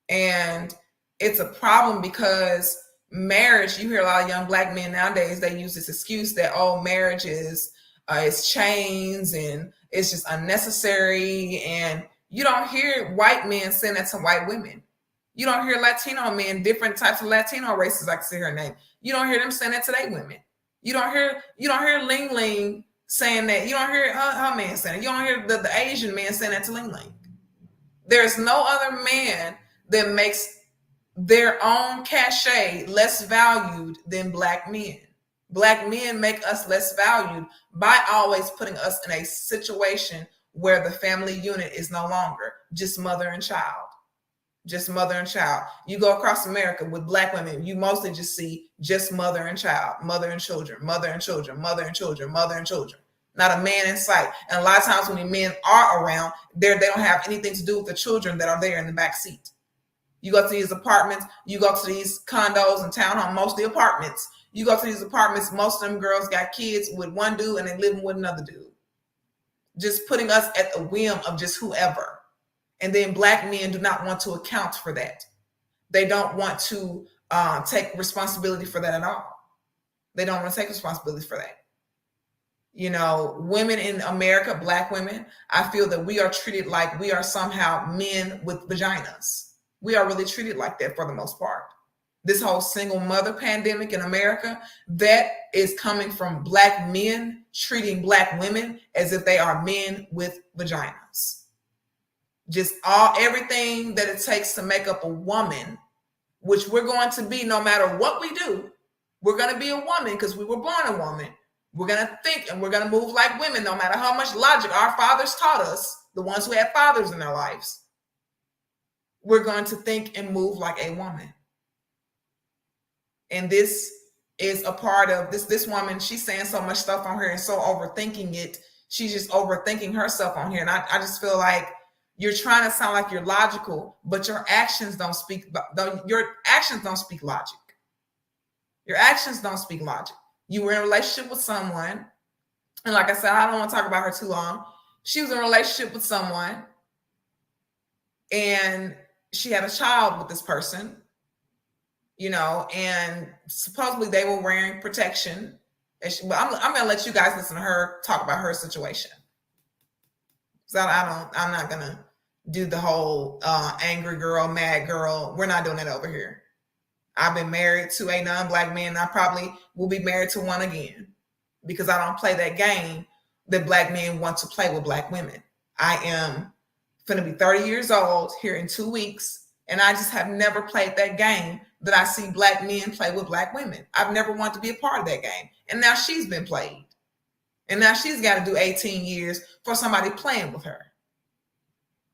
And it's a problem because marriage, you hear a lot of young Black men nowadays, they use this excuse that, marriage is chains and it's just unnecessary. And you don't hear white men saying that to white women. You don't hear Latino men, different types of Latino races, I can say her name. You don't hear them saying that to their women. You don't hear Ling Ling saying that. You don't hear her man saying it. You don't hear the Asian man saying that to Ling Ling. There's no other man that makes their own cachet less valued than Black men. Black men make us less valued by always putting us in a situation where the family unit is no longer just mother and child. Just mother and child. You go across America with Black women, you mostly just see just mother and child, mother and children, mother and children, mother and children, mother and children. Not a man in sight. And a lot of times when the men are around, they don't have anything to do with the children that are there in the back seat. You go to these apartments, you go to these condos and townhomes, mostly apartments. You go to these apartments, most of them girls got kids with one dude and they living with another dude. Just putting us at the whim of just whoever. And then Black men do not want to account for that. They don't want to take responsibility for that at all. They don't want to take responsibility for that. Women in America, Black women, I feel that we are treated like we are somehow men with vaginas. We are really treated like that for the most part. This whole single mother pandemic in America, that is coming from Black men treating Black women as if they are men with vaginas. Just everything that it takes to make up a woman, which we're going to be no matter what we do. We're going to be a woman because we were born a woman. We're going to think and we're going to move like women no matter how much logic our fathers taught us, the ones who had fathers in their lives. We're going to think and move like a woman. And this is a part of this woman. She's saying so much stuff on here and so overthinking it. She's just overthinking herself on here. And I just feel like you're trying to sound like you're logical, but your actions don't speak. Your actions don't speak logic. Your actions don't speak logic. You were in a relationship with someone, and like I said, I don't want to talk about her too long. She was in a relationship with someone, and she had a child with this person, and supposedly they were wearing protection. But I'm going to let you guys listen to her talk about her situation. So I'm not going to do the whole angry girl, mad girl. We're not doing that over here. I've been married to a non-Black man. I probably will be married to one again because I don't play that game that Black men want to play with Black women. I am going to be 30 years old here in 2 weeks, and I just have never played that game that I see Black men play with Black women. I've never wanted to be a part of that game. And now she's been played. And now she's got to do 18 years for somebody playing with her.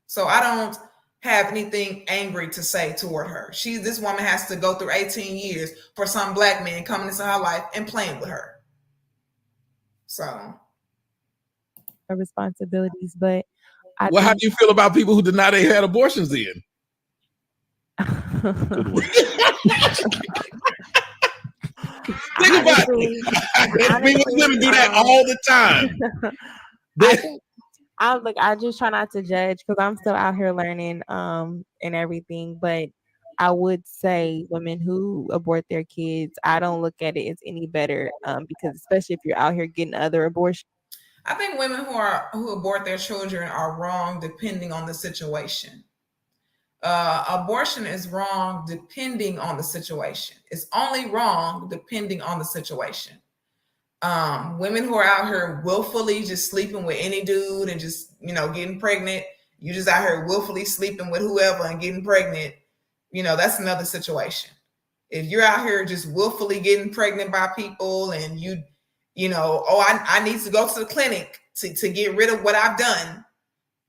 So I don't have anything angry to say toward her. This woman has to go through 18 years for some Black man coming into her life and playing with her. So responsibilities, but how do you feel about people who deny they had abortions then? Good work. Think about it. Women do that all the time. I just try not to judge because I'm still out here learning and everything. But I would say women who abort their kids, I don't look at it as any better because especially if you're out here getting other abortions. I think women who abort their children are wrong depending on the situation. Abortion is wrong depending on the situation. It's only wrong depending on the situation. Women who are out here willfully just sleeping with any dude and just, getting pregnant, you just out here willfully sleeping with whoever and getting pregnant, that's another situation. If you're out here just willfully getting pregnant by people and I need to go to the clinic to get rid of what I've done,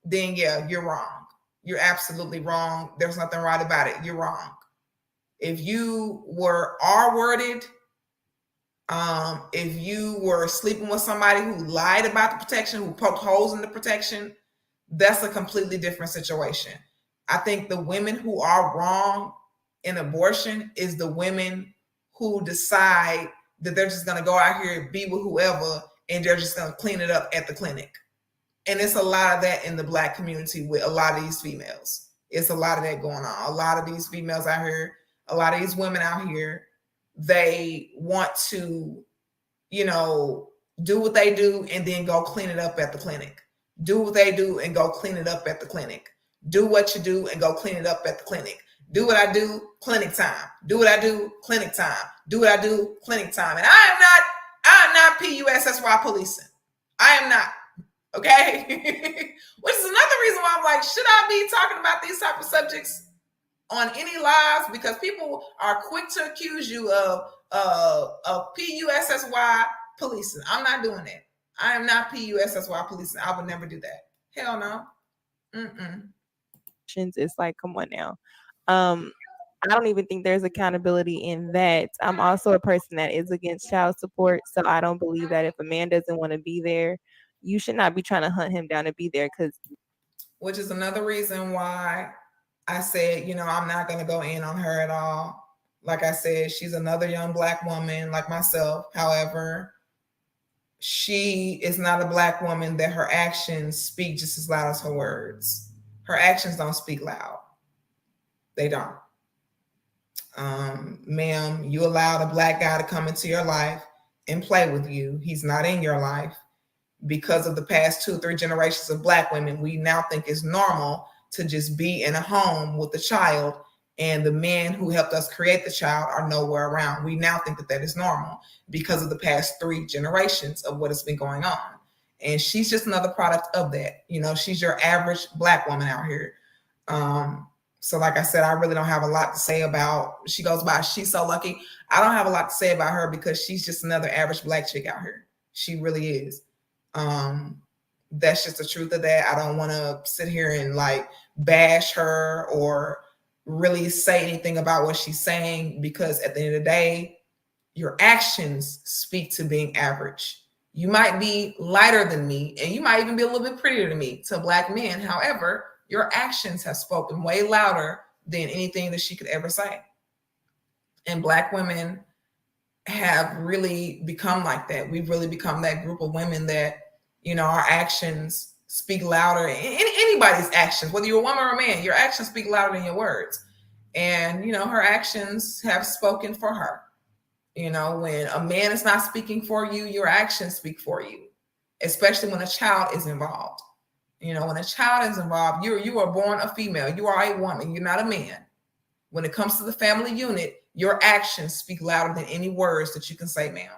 then yeah, you're wrong. You're absolutely wrong. There's nothing right about it. You're wrong. If you were R-worded, If you were sleeping with somebody who lied about the protection, who poked holes in the protection, that's a completely different situation. I think the women who are wrong in abortion is the women who decide that they're just going to go out here and be with whoever and they're just going to clean it up at the clinic. And it's a lot of that in the Black community with a lot of these females. It's a lot of that going on. A lot of these females out here, a lot of these women out here, they want to, you know, do what they do and then go clean it up at the clinic. Do what they do and go clean it up at the clinic. Do what you do and go clean it up at the clinic. Do what I do, clinic time. Do what I do, clinic time. Do what I do, clinic time. And I am not PUSSY policing. I am not. Okay? Which is another reason why I'm like, should I be talking about these type of subjects on any lives? Because people are quick to accuse you of PUSSY policing. I'm not doing that. I am not PUSSY policing. I would never do that. Hell no. It's like, come on now. I don't even think there's accountability in that. I'm also a person that is against child support. So I don't believe that if a man doesn't want to be there, you should not be trying to hunt him down to be there. Which is another reason why I said, you know, I'm not going to go in on her at all. Like I said, she's another young Black woman like myself. However, she is not a Black woman that her actions speak just as loud as her words. Her actions don't speak loud. They don't. Ma'am, you allowed a Black guy to come into your life and play with you. He's not in your life. Because of the past 2-3 generations of Black women, we now think it's normal to just be in a home with the child, and the men who helped us create the child are nowhere around. We now think that that is normal because of the past 3 generations of what has been going on. And she's just another product of that. You know, she's your average Black woman out here. So like I said, I really don't have a lot to say about, she goes by She's So Lucky. I don't have a lot to say about her because she's just another average Black chick out here. She really is. That's just the truth of that. I don't want to sit here and like bash her or really say anything about what she's saying, because at the end of the day, your actions speak to being average. You might be lighter than me, and you might even be a little bit prettier than me to Black men. However, your actions have spoken way louder than anything that she could ever say. And Black women have really become like that. We've really become that group of women that, you know, our actions speak louder. Anybody's actions, whether you're a woman or a man, your actions speak louder than your words. And, you know, her actions have spoken for her. You know, when a man is not speaking for you, your actions speak for you, especially when a child is involved. You know, when a child is involved, you are born a female. You are a woman. You're not a man. When it comes to the family unit, your actions speak louder than any words that you can say, ma'am.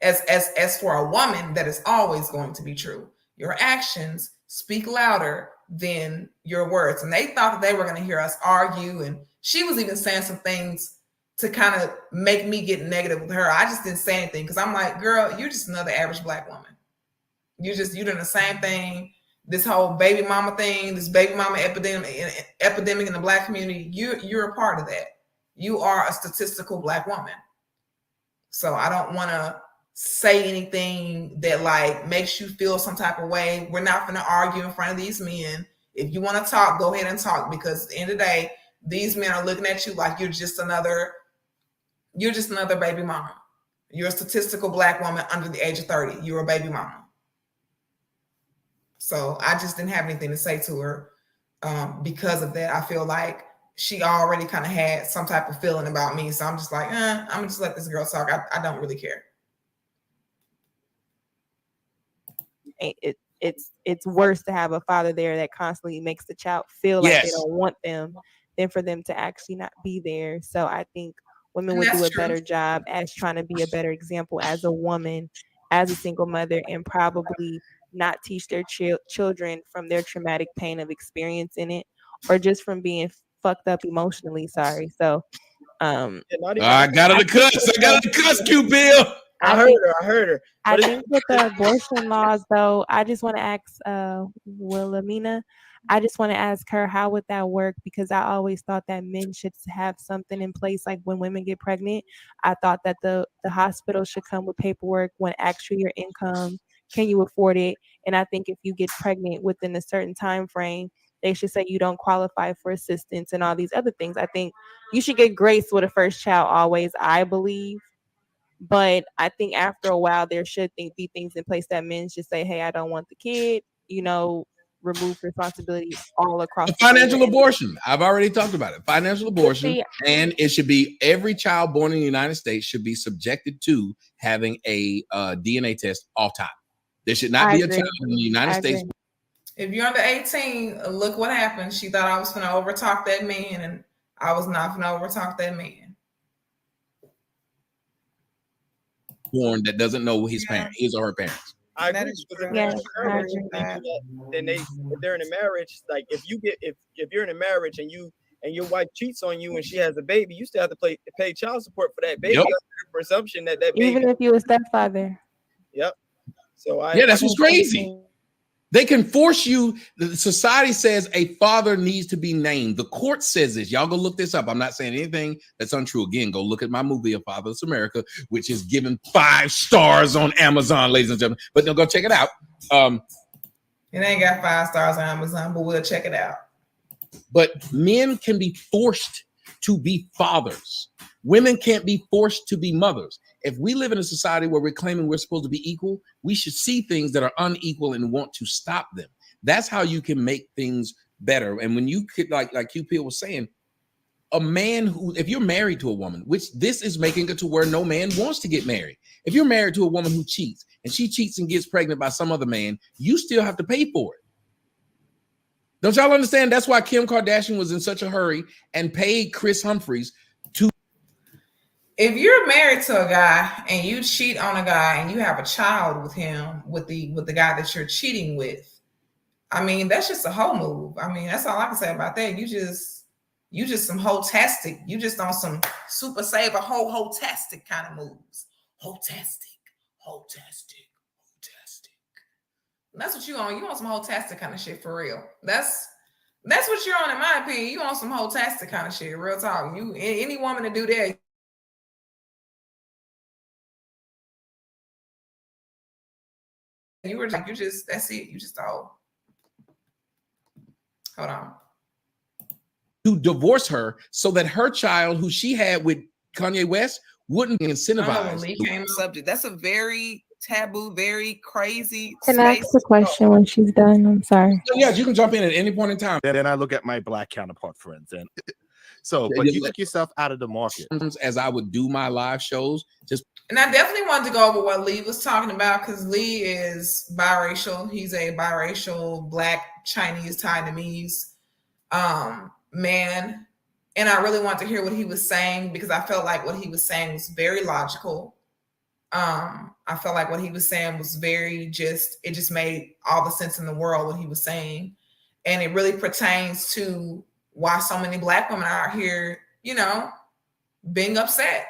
As for a woman, that is always going to be true. Your actions speak louder than your words. And they thought that they were going to hear us argue. And she was even saying some things to kind of make me get negative with her. I just didn't say anything because I'm like, girl, you're just another average Black woman. You're doing the same thing. This whole baby mama thing, this baby mama epidemic in the Black community, you're a part of that. You are a statistical Black woman. So I don't want to say anything that like makes you feel some type of way. We're not going to argue in front of these men. If you want to talk, go ahead and talk, because at the end of the day, these men are looking at you like you're just another baby mama. You're a statistical Black woman under the age of 30. You're a baby mama. So I just didn't have anything to say to her because of that. I feel like she already kind of had some type of feeling about me. So I'm just like, I'm gonna just let this girl talk. I don't really care. It's worse to have a father there that constantly makes the child feel like they don't want them than for them to actually not be there. So I think women would do a better job as trying to be a better example as a woman, as a single mother, and probably not teach their children from their traumatic pain of experiencing it, or just from being fucked up emotionally. Sorry. So I got her to cuss. Q-Bill. I heard her. I think with the abortion laws, though, I just want to ask Wilhelmina, I just want to ask her, how would that work? Because I always thought that men should have something in place, like when women get pregnant. I thought that the hospital should come with paperwork when actually your income, can you afford it? And I think if you get pregnant within a certain time frame, they should say you don't qualify for assistance and all these other things. I think you should get grace with a first child always, I believe. But I think after a while, there should be things in place that men should say, hey, I don't want the kid, remove responsibility all across the financial board. abortion. I've already talked about it. Financial abortion. See, and it should be every child born in the United States should be subjected to having a DNA test off top. There should not be a child in the United States. If you're under 18, look what happened. She thought I was going to overtalk that man, and I was not going to overtalk that man. Born that doesn't know his parents, his or her parents. I agree. Then if they're in a marriage, like if you're in a marriage and your wife cheats on you and she has a baby, you still have to pay child support for that baby. Yep. Presumption that baby, even if you're a stepfather. Yep. So that's what's crazy. They can force you. The society says a father needs to be named. The court says this. Y'all go look this up. I'm not saying anything that's untrue. Again, go look at my movie, A Fatherless America, which is given 5 stars on Amazon, ladies and gentlemen. But no, go check it out. It ain't got 5 stars on Amazon, but we'll check it out. But men can be forced to be fathers. Women can't be forced to be mothers. If we live in a society where we're claiming we're supposed to be equal, we should see things that are unequal and want to stop them. That's how you can make things better. And when you could, like QP was saying, a man who, if you're married to a woman, which this is making it to where no man wants to get married. If you're married to a woman who cheats and she cheats and gets pregnant by some other man, you still have to pay for it. Don't y'all understand? That's why Kim Kardashian was in such a hurry and paid Chris Humphries to. If you're married to a guy and you cheat on a guy and you have a child with him, with the guy that you're cheating with, I mean, that's just a hoe move. I mean, that's all I can say about that. You just some hoe-tastic. You just on some super saver hoe-tastic kind of moves. Hoe-tastic. That's what you on. You on some hoe-tastic kind of shit for real. That's what you're on, in my opinion. You on some hoe-tastic kind of shit. Real talk. You any woman to do that. That's it. You just hold on. To divorce her so that her child, who she had with Kanye West, wouldn't be incentivized. Subject. That's a very taboo, very crazy. Can I ask the question when she's done? I'm sorry. Yeah, you can jump in at any point in time. Then I look at my black counterpart friends, and so, but you took yourself out of the market. As I would do my live shows, and I definitely wanted to go over what Lee was talking about, because Lee is biracial. He's a biracial Black Chinese Taiwanese man. And I really want to hear what he was saying, because I felt like what he was saying was very logical. I felt like what he was saying was it just made all the sense in the world what he was saying. And it really pertains to why so many Black women are out here, being upset.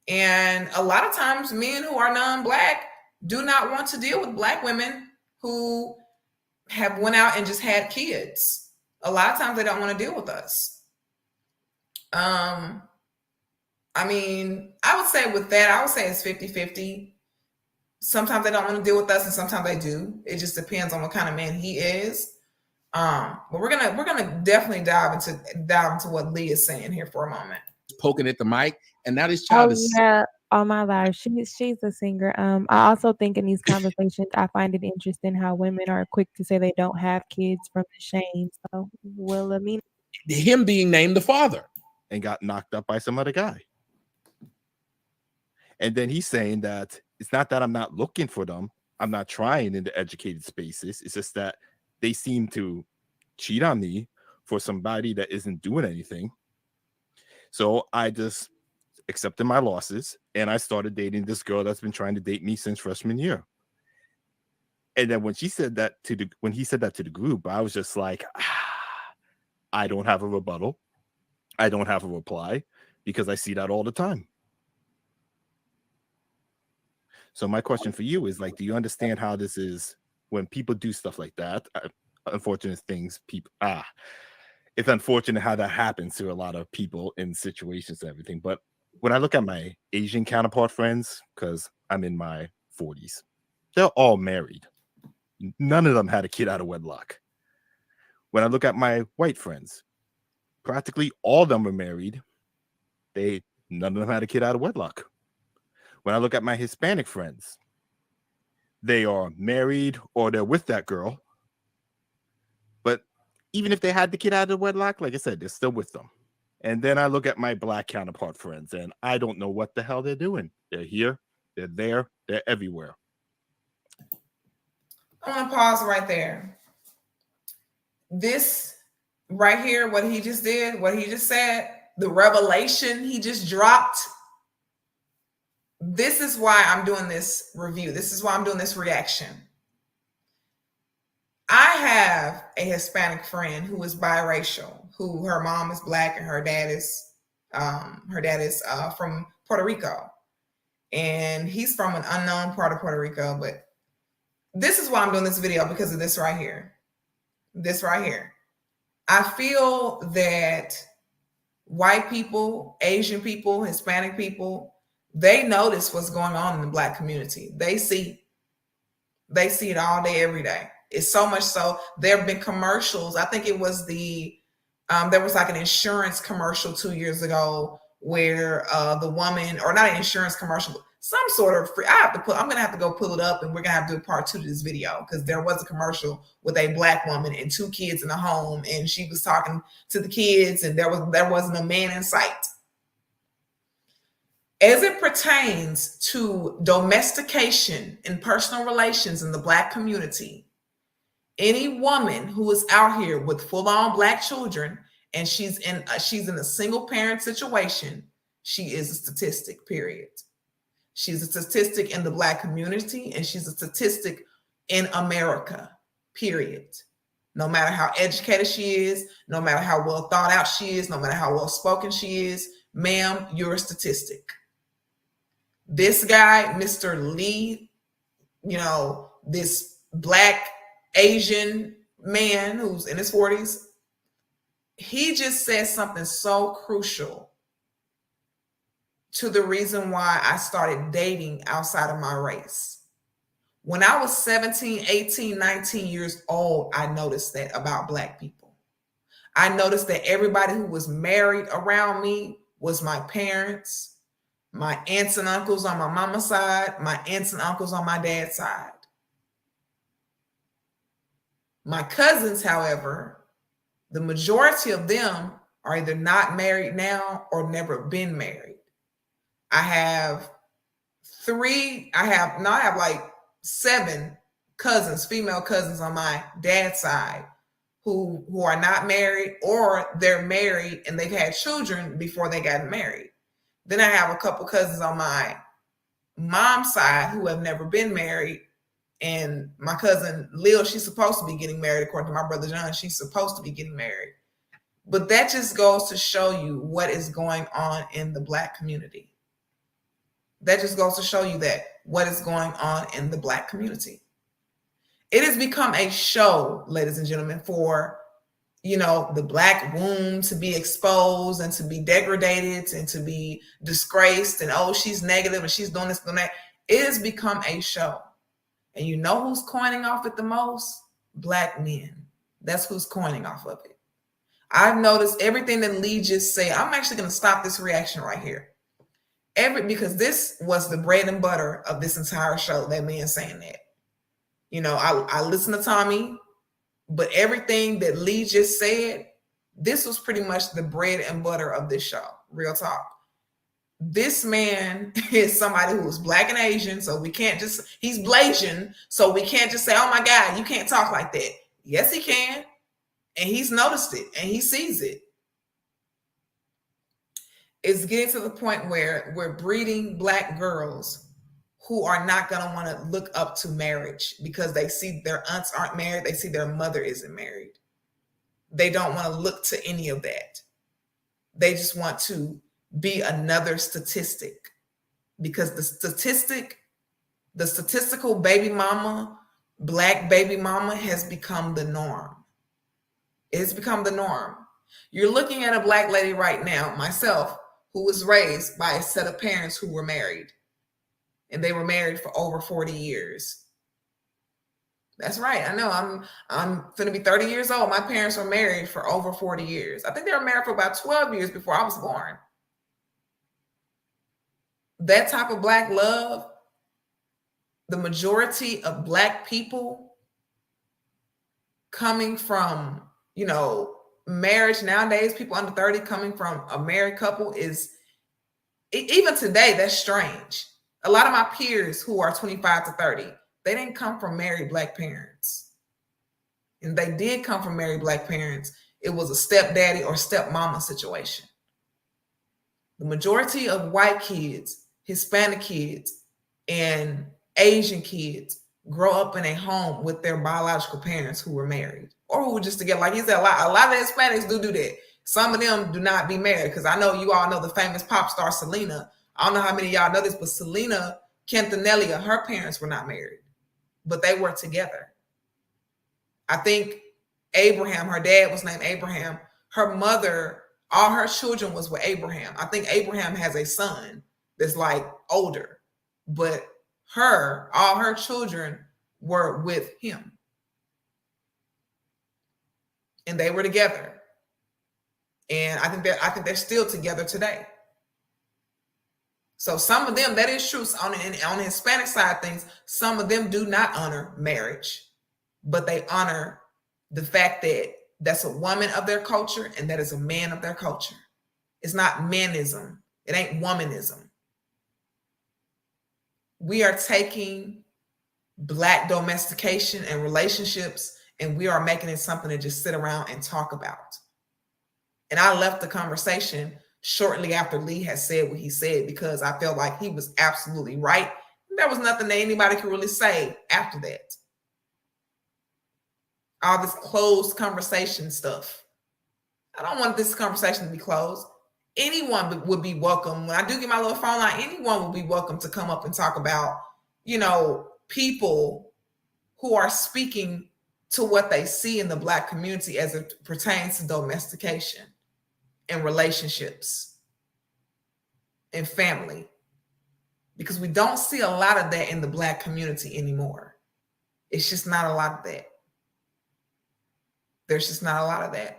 And a lot of times men who are non-Black do not want to deal with Black women who have went out and just had kids. A lot of times they don't want to deal with us. I mean, I would say with that, I would say it's 50-50. Sometimes they don't want to deal with us and sometimes they do. It just depends on what kind of man he is. But we're gonna definitely dive into what Lee is saying here for a moment. Poking at the mic, and now this child is on my live. She's a singer. I also think in these conversations, I find it interesting how women are quick to say they don't have kids from the shame. So, him being named the father and got knocked up by some other guy, and then he's saying that it's not that I'm not looking for them. I'm not trying in the educated spaces. It's just that they seem to cheat on me for somebody that isn't doing anything. So I just accepted my losses and I started dating this girl that's been trying to date me since freshman year. And then when he said that to the group, I was just like, I don't have a rebuttal. I don't have a reply because I see that all the time. So my question for you is, like, do you understand how this is when people do stuff like that? unfortunate things it's unfortunate how that happens to a lot of people in situations and everything. But when I look at my Asian counterpart friends, because I'm in my 40s, they're all married. None of them had a kid out of wedlock. When I look at my white friends, practically all of them were married. None of them had a kid out of wedlock. When I look at my Hispanic friends, they are married or they're with that girl. But even if they had the kid out of wedlock, like I said, they're still with them. And then I look at my black counterpart friends, and I don't know what the hell they're doing. They're here, they're there, they're everywhere. I'm going to pause right there. This right here, what he just did, what he just said, the revelation he just dropped. This is why I'm doing this review. This is why I'm doing this reaction. I have a Hispanic friend who is biracial, who her mom is black and her dad is from Puerto Rico. And he's from an unknown part of Puerto Rico. But this is why I'm doing this video, because of this right here. This right here. I feel that white people, Asian people, Hispanic people, they notice what's going on in the Black community. They see it all day, every day. It's so much so there have been commercials. I think it was there was like an insurance commercial 2 years ago where the woman, or not an insurance commercial, but some sort of free. I'm gonna have to go pull it up, and we're gonna have to do part 2 to this video, because there was a commercial with a Black woman and 2 kids in the home, and she was talking to the kids, and there wasn't a man in sight. As it pertains to domestication and personal relations in the Black community, any woman who is out here with full-on Black children and she's in a single parent situation, she is a statistic, period. She's a statistic in the Black community, and she's a statistic in America, period. No matter how educated she is, no matter how well thought out she is, no matter how well spoken she is, ma'am, you're a statistic. This guy, Mr. Lee, this Black Asian man who's in his 40s, he just said something so crucial to the reason why I started dating outside of my race. When I was 17, 18, 19 years old, I noticed that about Black people. I noticed that everybody who was married around me was my parents, my aunts and uncles on my mama's side, my aunts and uncles on my dad's side. My cousins, however, the majority of them are either not married now or never been married. I have like 7 cousins, female cousins on my dad's side who are not married, or they're married and they've had children before they got married. Then I have a couple cousins on my mom's side who have never been married. And my cousin Lil, she's supposed to be getting married. According to my brother John, she's supposed to be getting married. But that just goes to show you what is going on in the Black community. That just goes to show you that what is going on in the Black community. It has become a show, ladies and gentlemen, for, the Black womb to be exposed and to be degraded and to be disgraced. And, oh, she's negative and she's doing this, doing that. It has become a show. And you know who's coining off it the most? Black men. That's who's coining off of it. I've noticed everything that Lee just said. I'm actually going to stop this reaction right here. Because this was the bread and butter of this entire show, that man saying that. I listen to Tommy, but everything that Lee just said, this was pretty much the bread and butter of this show. Real talk. This man is somebody who is Black and Asian, so he's Blasian, so we can't just say, oh my God, you can't talk like that. Yes, he can. And he's noticed it and he sees it. It's getting to the point where we're breeding Black girls who are not going to want to look up to marriage because they see their aunts aren't married. They see their mother isn't married. They don't want to look to any of that. They just want to be another statistic, because the statistical baby mama Black baby mama has become the norm. It's become the norm. You're looking at a Black lady right now, myself, who was raised by a set of parents who were married. And they were married for over 40 years. That's right. I know. I'm going to be 30 years old. My parents were married for over 40 years. I think they were married for about 12 years before I was born. That type of Black love, the majority of Black people coming from, marriage nowadays, people under 30 coming from a married couple is, even today, that's strange. A lot of my peers who are 25 to 30, they didn't come from married Black parents. And they did come from married Black parents. It was a stepdaddy or stepmama situation. The majority of white kids, Hispanic kids, and Asian kids grow up in a home with their biological parents who were married or who were just together. Like he said, a lot of Hispanics do that. Some of them do not be married, because I know you all know the famous pop star Selena. I don't know how many of y'all know this, but Selena Quintanilla, her parents were not married, but they were together. I think Abraham, her dad was named Abraham. Her mother, all her children was with Abraham. I think Abraham has a son that's like older, but all her children were with him. And they were together. And I think they're still together today. So some of them, that is true. On the Hispanic side of things, some of them do not honor marriage, but they honor the fact that that's a woman of their culture and that is a man of their culture. It's not manism. It ain't womanism. We are taking Black domestication and relationships, and we are making it something to just sit around and talk about. And I left the conversation shortly after Lee had said what he said, because I felt like he was absolutely right. There was nothing that anybody could really say after that. All this closed conversation stuff. I don't want this conversation to be closed. Anyone would be welcome. When I do get my little phone line, anyone will be welcome to come up and talk about, people who are speaking to what they see in the Black community as it pertains to domestication and relationships and family. Because we don't see a lot of that in the Black community anymore. It's just not a lot of that. There's just not a lot of that.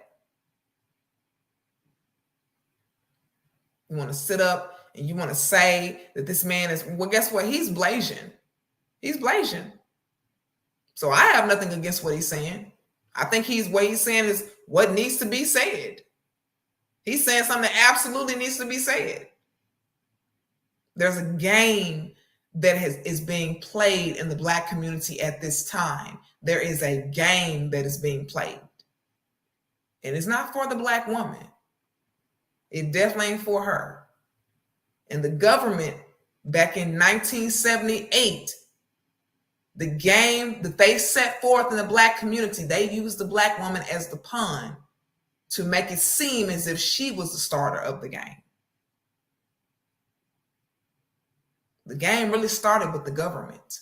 You want to sit up and you want to say that this man is, well, guess what? He's Blasian. He's Blasian. So I have nothing against what he's saying. I think what he's saying is what needs to be said. He's saying something that absolutely needs to be said. There's a game that is being played in the Black community at this time. There is a game that is being played. And it's not for the Black woman. It definitely ain't for her. And the government back in 1978, the game that they set forth in the Black community, they used the Black woman as the pawn to make it seem as if she was the starter of the game. The game really started with the government.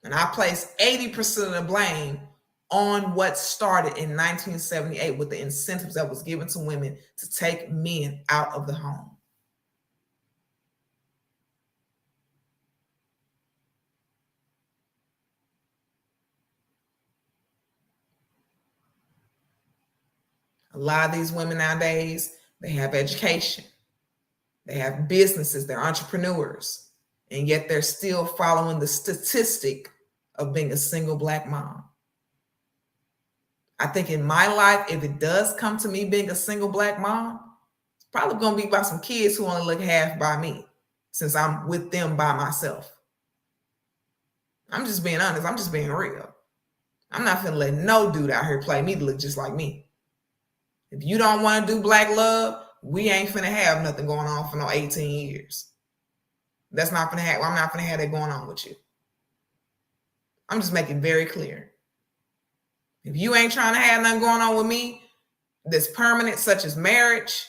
And I place 80% of the blame on what started in 1978 with the incentives that was given to women to take men out of the home. A lot of these women nowadays, they have education. They have businesses, they're entrepreneurs, and yet they're still following the statistic of being a single Black mom. I think in my life, if it does come to me being a single Black mom, it's probably going to be by some kids who only look half by me, since I'm with them by myself. I'm just being honest. I'm just being real. I'm not going to let no dude out here play me to look just like me. If you don't want to do Black love, we ain't finna have nothing going on for no 18 years. That's not finna happen. I'm not finna have that going on with you. I'm just making very clear. If you ain't trying to have nothing going on with me that's permanent, such as marriage,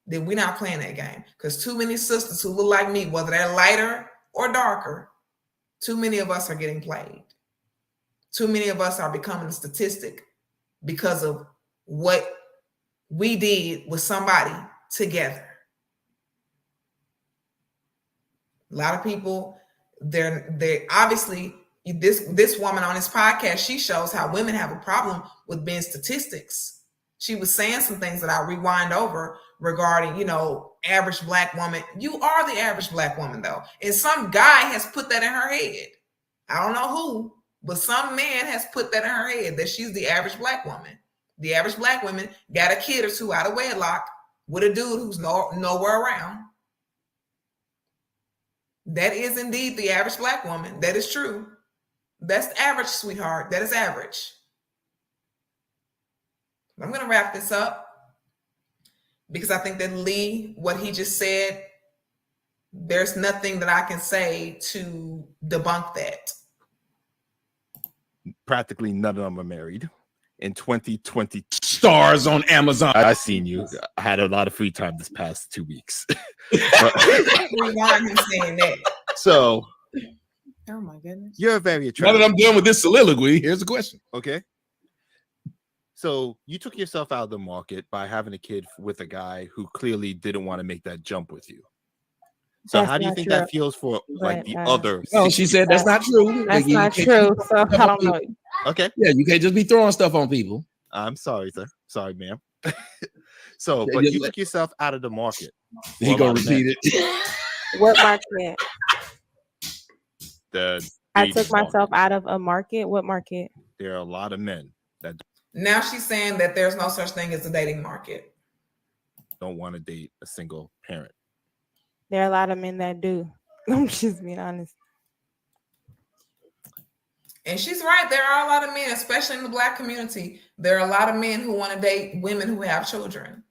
then we're not playing that game. Because too many sisters who look like me, whether they're lighter or darker, Too many of us are getting played. Too many of us are becoming a statistic because of what we did with somebody together. A lot of people, they're obviously, this woman on this podcast, she shows how women have a problem with being statistics. She was saying some things that I rewind over regarding, average Black woman. You are the average Black woman, though. And some guy has put that in her head. I don't know who, but some man has put that in her head that she's the average Black woman. The average Black woman got a kid or two out of wedlock with a dude who's nowhere around. That is indeed the average Black woman. That is true. That's average, sweetheart. That is average. I'm going to wrap this up because I think that Lee, what he just said, there's nothing that I can say to debunk that. Practically none of them are married. In 2020, stars on Amazon. I seen you. I had a lot of free time this past 2 weeks. Rewind him saying that. So, oh my goodness, you're very Now attractive. that I'm done with this soliloquy, here's the question. Okay. So you took yourself out of the market by having a kid with a guy who clearly didn't want to make that jump with you. So That's how do you not think true. that feels for like the But, other? No, she said that's not true. That's You not can't- true. So I don't know. Okay. Yeah, you can't just be throwing stuff on people. I'm sorry, sir. Sorry, ma'am. So, Yeah, but just you let- took yourself out of the market. He gonna repeat it. What market? I dating took market. myself out of a market. What market? There are a lot of men that Now she's saying that there's no such thing as a dating market. don't want to date a single parent. There are a lot of men that do. I'm just being honest. And she's right. There are a lot of men, especially in the Black community. There are a lot of men who want to date women who have children.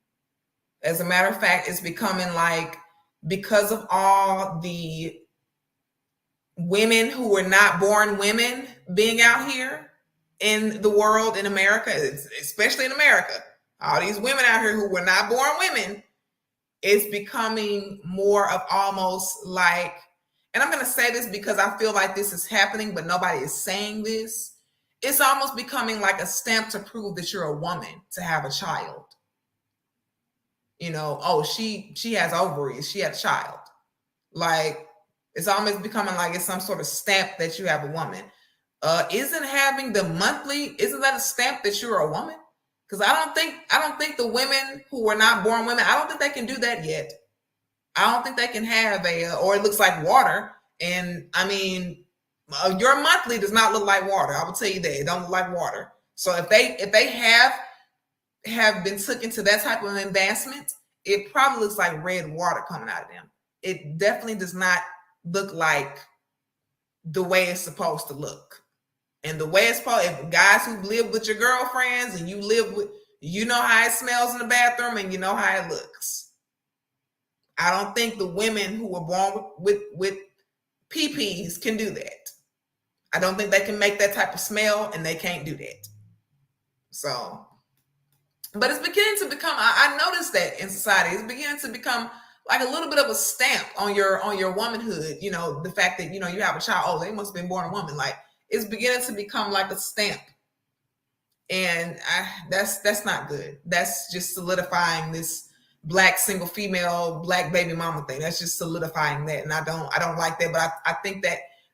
As a matter of fact, it's becoming like, because of all the women who were not born women being out here in the world, in America, especially in America, all these women out here who were not born women, it's becoming more of almost like, and I'm going to say this because I feel like this is happening, but nobody is saying this. It's almost becoming like a stamp to prove that you're a woman to have a child. Oh, she has ovaries, she had a child. Like, it's almost becoming like it's some sort of stamp that you have a woman. Isn't having the monthly, isn't that a stamp that you're a woman? Because I don't think the women who were not born women, I don't think they can do that yet. I don't think they can have or it looks like water. And I mean, your monthly does not look like water. I will tell you that it don't look like water. So if they have been taken to that type of advancement, it probably looks like red water coming out of them. It definitely does not look like the way it's supposed to look. And the way it's supposed, if guys who live with your girlfriends and you live with, how it smells in the bathroom and you know how it looks. I don't think the women who were born with PPs can do that. I don't think they can make that type of smell, and they can't do that. So, but it's beginning to become, I noticed that in society, it's beginning to become like a little bit of a stamp on your womanhood. The fact that, you have a child, oh, they must have been born a woman. Like, it's beginning to become like a stamp. And that's not good. That's just solidifying this Black single female, Black baby mama thing. That's just solidifying that. And I don't like that, but I think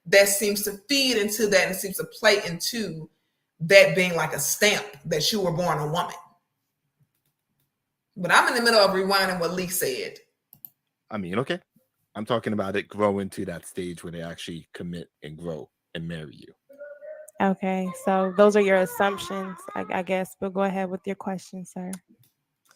that seems to feed into that and seems to play into that being like a stamp that you were born a woman. But I'm in the middle of rewinding what Lee said. I mean, okay. I'm talking about it growing to that stage where they actually commit and grow and marry you. Okay, so those are your assumptions, I guess. But go ahead with your question, sir.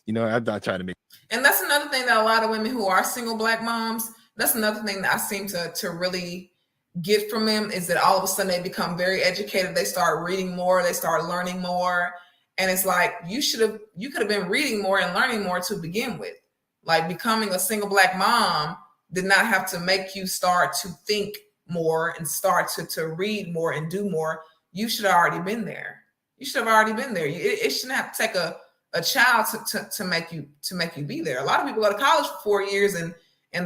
I'm not trying to make. And that's another thing that a lot of women who are single Black moms, that's another thing that I seem to really get from them, is that all of a sudden they become very educated. They start reading more. They start learning more. And it's like, you could have been reading more and learning more to begin with. Like, becoming a single Black mom did not have to make you start to think more and start to read more and do more. You should have already been there. You should have already been there. It shouldn't have to take a child to make you be there. A lot of people go to college for 4 years and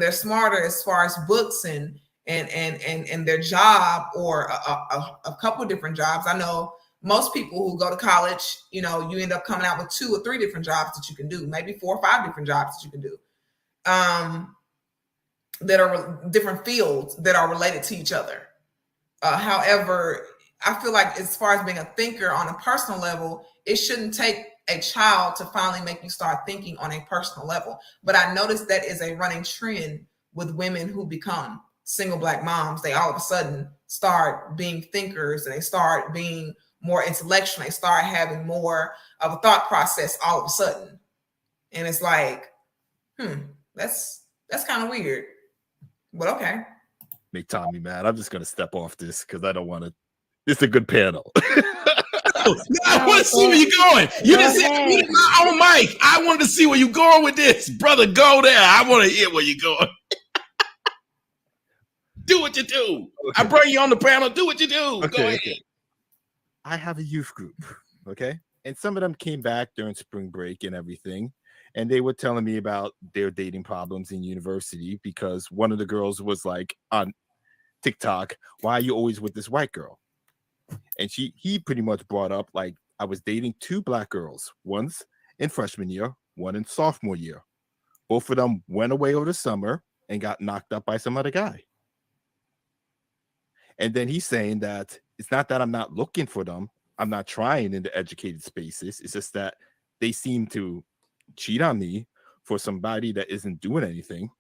they're smarter as far as books and and their job, or a couple of different jobs. I know most people who go to college, you know, you end up coming out with 2 or 3 different jobs that you can do, maybe 4 or 5 different jobs that you can do, that are different fields that are related to each other. However, I feel like as far as being a thinker on a personal level, it shouldn't take a child to finally make you start thinking on a personal level. But I noticed that is a running trend with women who become single Black moms. They all of a sudden start being thinkers, and they start being more intellectual. They start having more of a thought process all of a sudden. And it's like, that's kind of weird. But okay. Make Tommy mad. I'm just gonna step off this because I don't want to. It's a good panel. I want to see where you're going. You didn't say it on mic. I wanted to see where you're going with this, brother. Go there. I want to hear where you're going. Do what you do. Okay. I bring you on the panel. Do what you do. Okay, go ahead. Okay. I have a youth group, okay, and some of them came back during spring break and everything, and they were telling me about their dating problems in university because one of the girls was like on TikTok, "Why are you always with this white girl?" And he pretty much brought up, like, I was dating 2 Black girls, once in freshman year, one in sophomore year. Both of them went away over the summer and got knocked up by some other guy. And then he's saying that it's not that I'm not looking for them. I'm not trying in the educated spaces. It's just that they seem to cheat on me for somebody that isn't doing anything.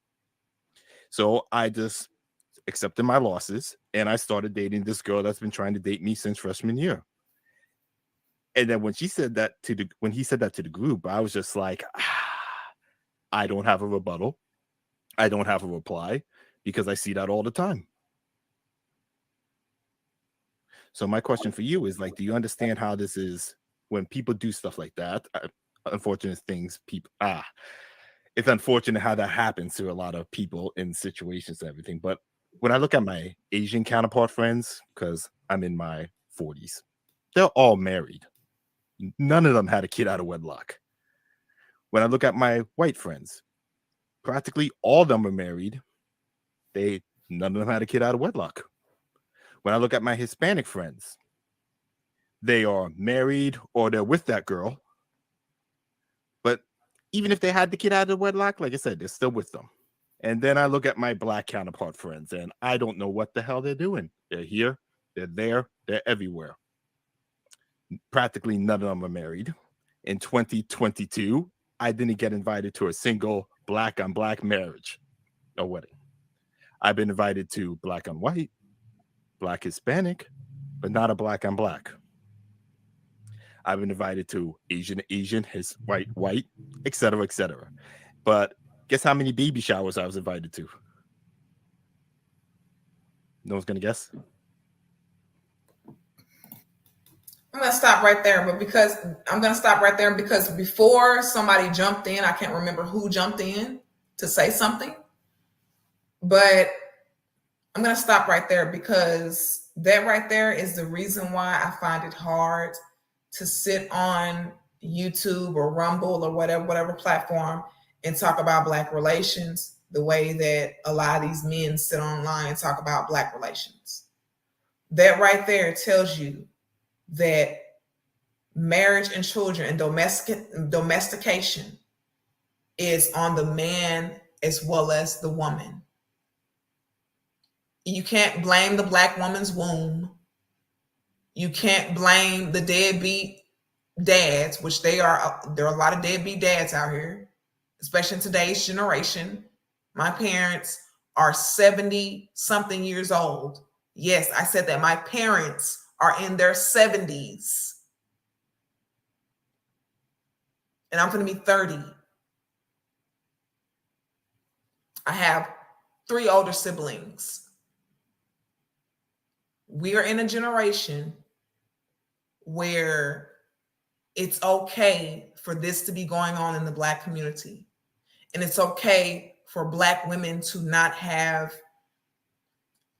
So I just accepted my losses, and I started dating this girl that's been trying to date me since freshman year. And then when he said that to the group, I was just like, I don't have a rebuttal. I don't have a reply because I see that all the time. So my question for you is, like, do you understand how this is when people do stuff like that? Unfortunate things, people, it's unfortunate how that happens to a lot of people in situations and everything. But when I look at my Asian counterpart friends, because I'm in my 40s, they're all married. None of them had a kid out of wedlock. When I look at my white friends, practically all of them are married. None of them had a kid out of wedlock. When I look at my Hispanic friends, they are married or they're with that girl. But even if they had the kid out of wedlock, like I said, they're still with them. And then I look at my Black counterpart friends, and I don't know what the hell they're doing. They're here, they're there, they're everywhere. Practically none of them are married. In 2022, I didn't get invited to a single Black on Black marriage or wedding. I've been invited to Black on White, Black Hispanic, but not a Black on Black. I've been invited to Asian, his white, etc., etc. But guess how many baby showers I was invited to? No one's gonna guess. I'm gonna stop right there, because before somebody jumped in, I can't remember who jumped in to say something, but I'm gonna stop right there because that right there is the reason why I find it hard to sit on YouTube or Rumble or whatever platform and talk about Black relations the way that a lot of these men sit online and talk about Black relations. That right there tells you that marriage and children and domestication is on the man as well as the woman. You can't blame the Black woman's womb. You can't blame the deadbeat dads, which there are a lot of deadbeat dads out here, especially in today's generation. My parents are 70 something years old. Yes, I said that my parents are in their 70s. And I'm going to be 30. I have 3 older siblings. We are in a generation where it's okay for this to be going on in the Black community. And it's okay for Black women to not have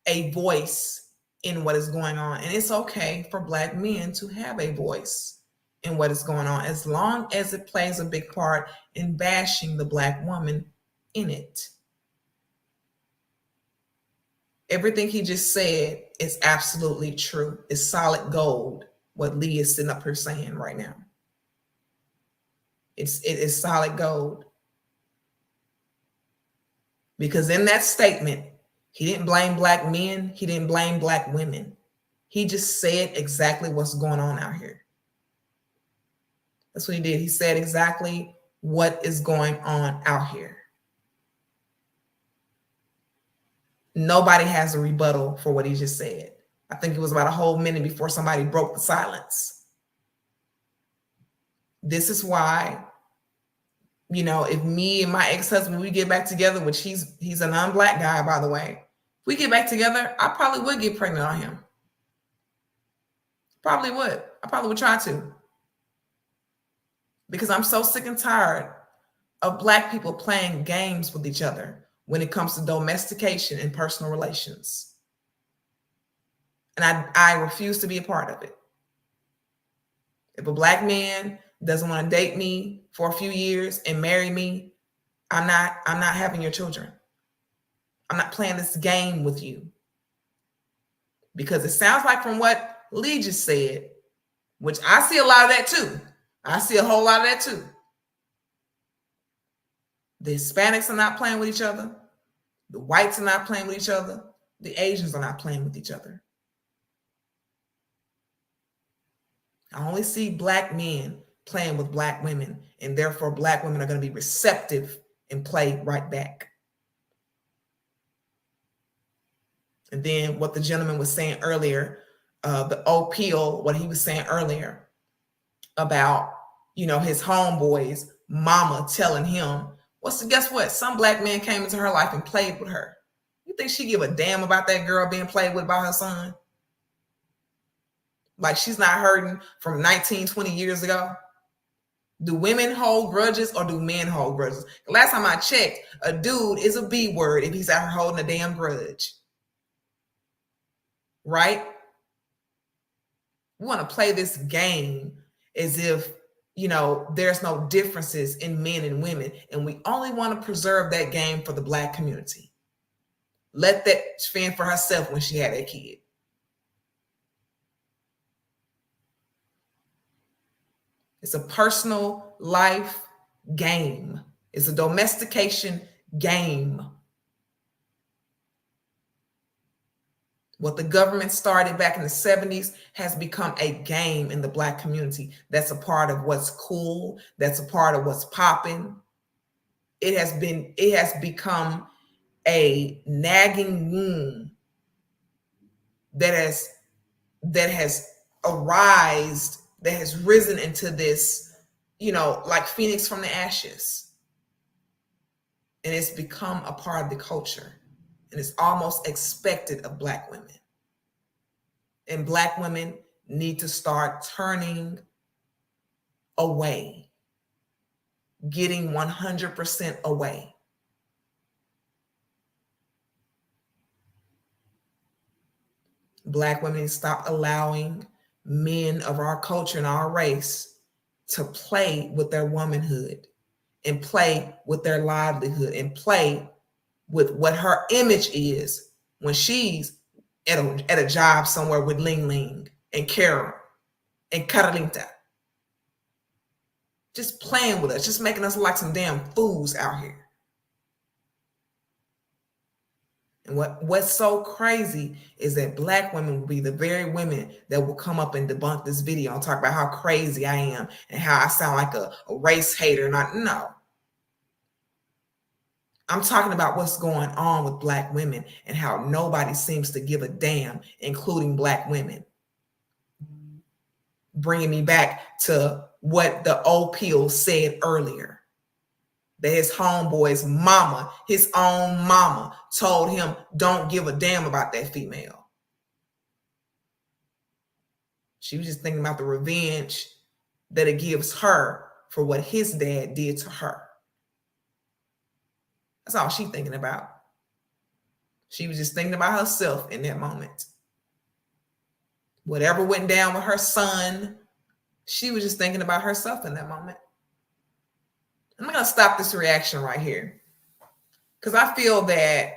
a voice in what is going on. And it's okay for Black men to have a voice in what is going on, as long as it plays a big part in bashing the Black woman in it. Everything he just said is absolutely true. It's solid gold, what Lee is sitting up here saying right now. It is solid gold. Because in that statement, he didn't blame black men. He didn't blame black women. He just said exactly what's going on out here. That's what he did. He said exactly what is going on out here. Nobody has a rebuttal for what he just said. I think it was about a whole minute before somebody broke the silence. This is why, you know, if me and my ex-husband, we get back together, which he's a non-black guy, by the way. If we get back together, I probably would get pregnant on him. Probably would. I probably would try to. Because I'm so sick and tired of black people playing games with each other when it comes to domestication and personal relations. And I refuse to be a part of it. If a black man doesn't want to date me for a few years and marry me, I'm not having your children. I'm not playing this game with you. Because it sounds like from what Lee just said, which I see a lot of that too. I see a whole lot of that too. The Hispanics are not playing with each other. The whites are not playing with each other. The Asians are not playing with each other. I only see black men playing with black women, and therefore black women are going to be receptive and play right back. And then what the gentleman was saying earlier, the O'Peel, what he was saying earlier about, you know, his homeboy's mama telling him, guess what? Some black man came into her life and played with her. You think she give a damn about that girl being played with by her son? Like she's not hurting from 19, 20 years ago? Do women hold grudges or do men hold grudges? The last time I checked, a dude is a B word if he's out here holding a damn grudge. Right? We want to play this game as if, you know, there's no differences in men and women. And we only want to preserve that game for the black community. Let that fend for herself when she had that kid. It's a personal life game. It's a domestication game. What the government started back in the 70s has become a game in the black community. That's a part of what's cool. That's a part of what's popping. It has become a nagging wound that has risen into this, you know, like Phoenix from the ashes. And it's become a part of the culture. And it's almost expected of black women. And black women need to start turning away, getting 100% away. Black women stop allowing men of our culture and our race to play with their womanhood and play with their livelihood and play with what her image is when she's at a job somewhere with Ling Ling and Carol and Carolita. Just playing with us, just making us look like some damn fools out here. And what's so crazy is that black women will be the very women that will come up and debunk this video and talk about how crazy I am and how I sound like a race hater. No. I'm talking about what's going on with black women and how nobody seems to give a damn, including black women. Bringing me back to what the O'Peel said earlier. That his homeboy's mama, his own mama, told him, don't give a damn about that female. She was just thinking about the revenge that it gives her for what his dad did to her. That's all she's thinking about. She was just thinking about herself in that moment. Whatever went down with her son, she was just thinking about herself in that moment. I'm going to stop this reaction right here because I feel that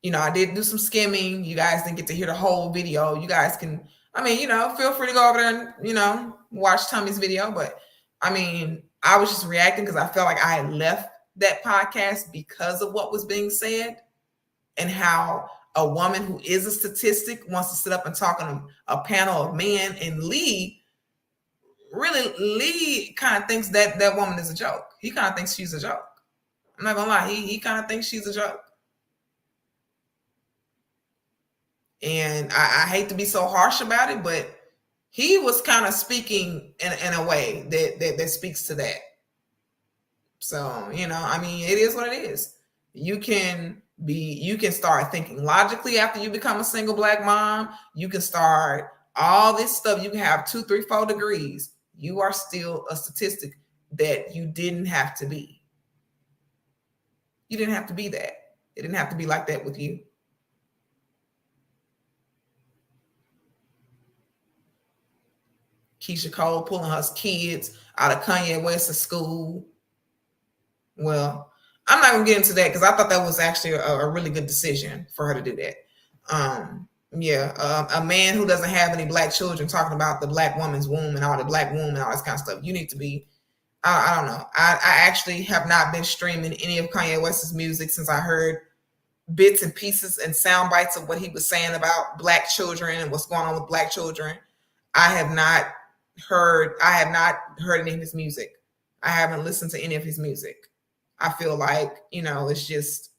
You know, I did do some skimming. You guys didn't get to hear the whole video. You guys can, I mean, you know, feel free to go over there and, you know, watch Tommy's video. But I mean, I was just reacting because I felt like I had left that podcast because of what was being said and how a woman who is a statistic wants to sit up and talk on a panel of men. And Lee kind of thinks that that woman is a joke. He kind of thinks she's a joke. I'm not gonna lie. He kind of thinks she's a joke. And I hate to be so harsh about it, but he was kind of speaking in a way that speaks to that. So, you know, I mean, it is what it is. You can start thinking logically after you become a single Black mom. You can start all this stuff. You can have 2, 3, 4 degrees. You are still a statistic that you didn't have to be. You didn't have to be that. It didn't have to be like that with you. Keisha Cole pulling her kids out of Kanye West's school. Well, I'm not gonna get into that because I thought that was actually a really good decision for her to do that. A man who doesn't have any Black children talking about the Black woman's womb and all the Black womb and all this kind of stuff. You need to be. I don't know. I actually have not been streaming any of Kanye West's music since I heard bits and pieces and sound bites of what he was saying about Black children and what's going on with Black children. I have not heard any of his music. I haven't listened to any of his music. I feel like, you know, it's just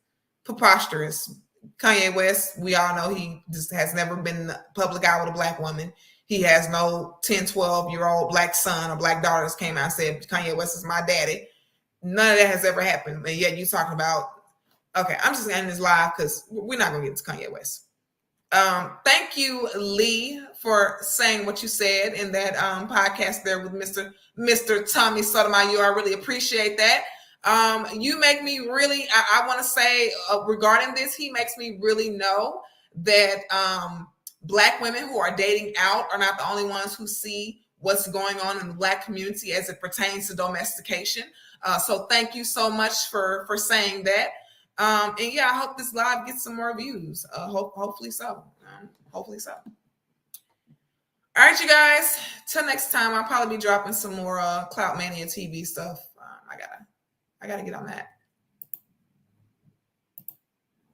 preposterous. Kanye West, we all know he just has never been in the public eye with a Black woman. He has no 10, 12-year-old Black son or Black daughter that came out and said, Kanye West is my daddy. None of that has ever happened. And yet you talking about, okay, I'm just ending this live because we're not going to get into Kanye West. Thank you, Lee, for saying what you said in that podcast there with Mr. Tommy Sotomayor. I really appreciate that. You make me really, I want to say regarding this, he makes me really know that Black women who are dating out are not the only ones who see what's going on in the Black community as it pertains to domestication. So thank you so much for saying that. And yeah, I hope this live gets some more views. Hopefully so. Hopefully so. All right, you guys. Till next time, I'll probably be dropping some more CloutManiaTV stuff. I gotta get on that.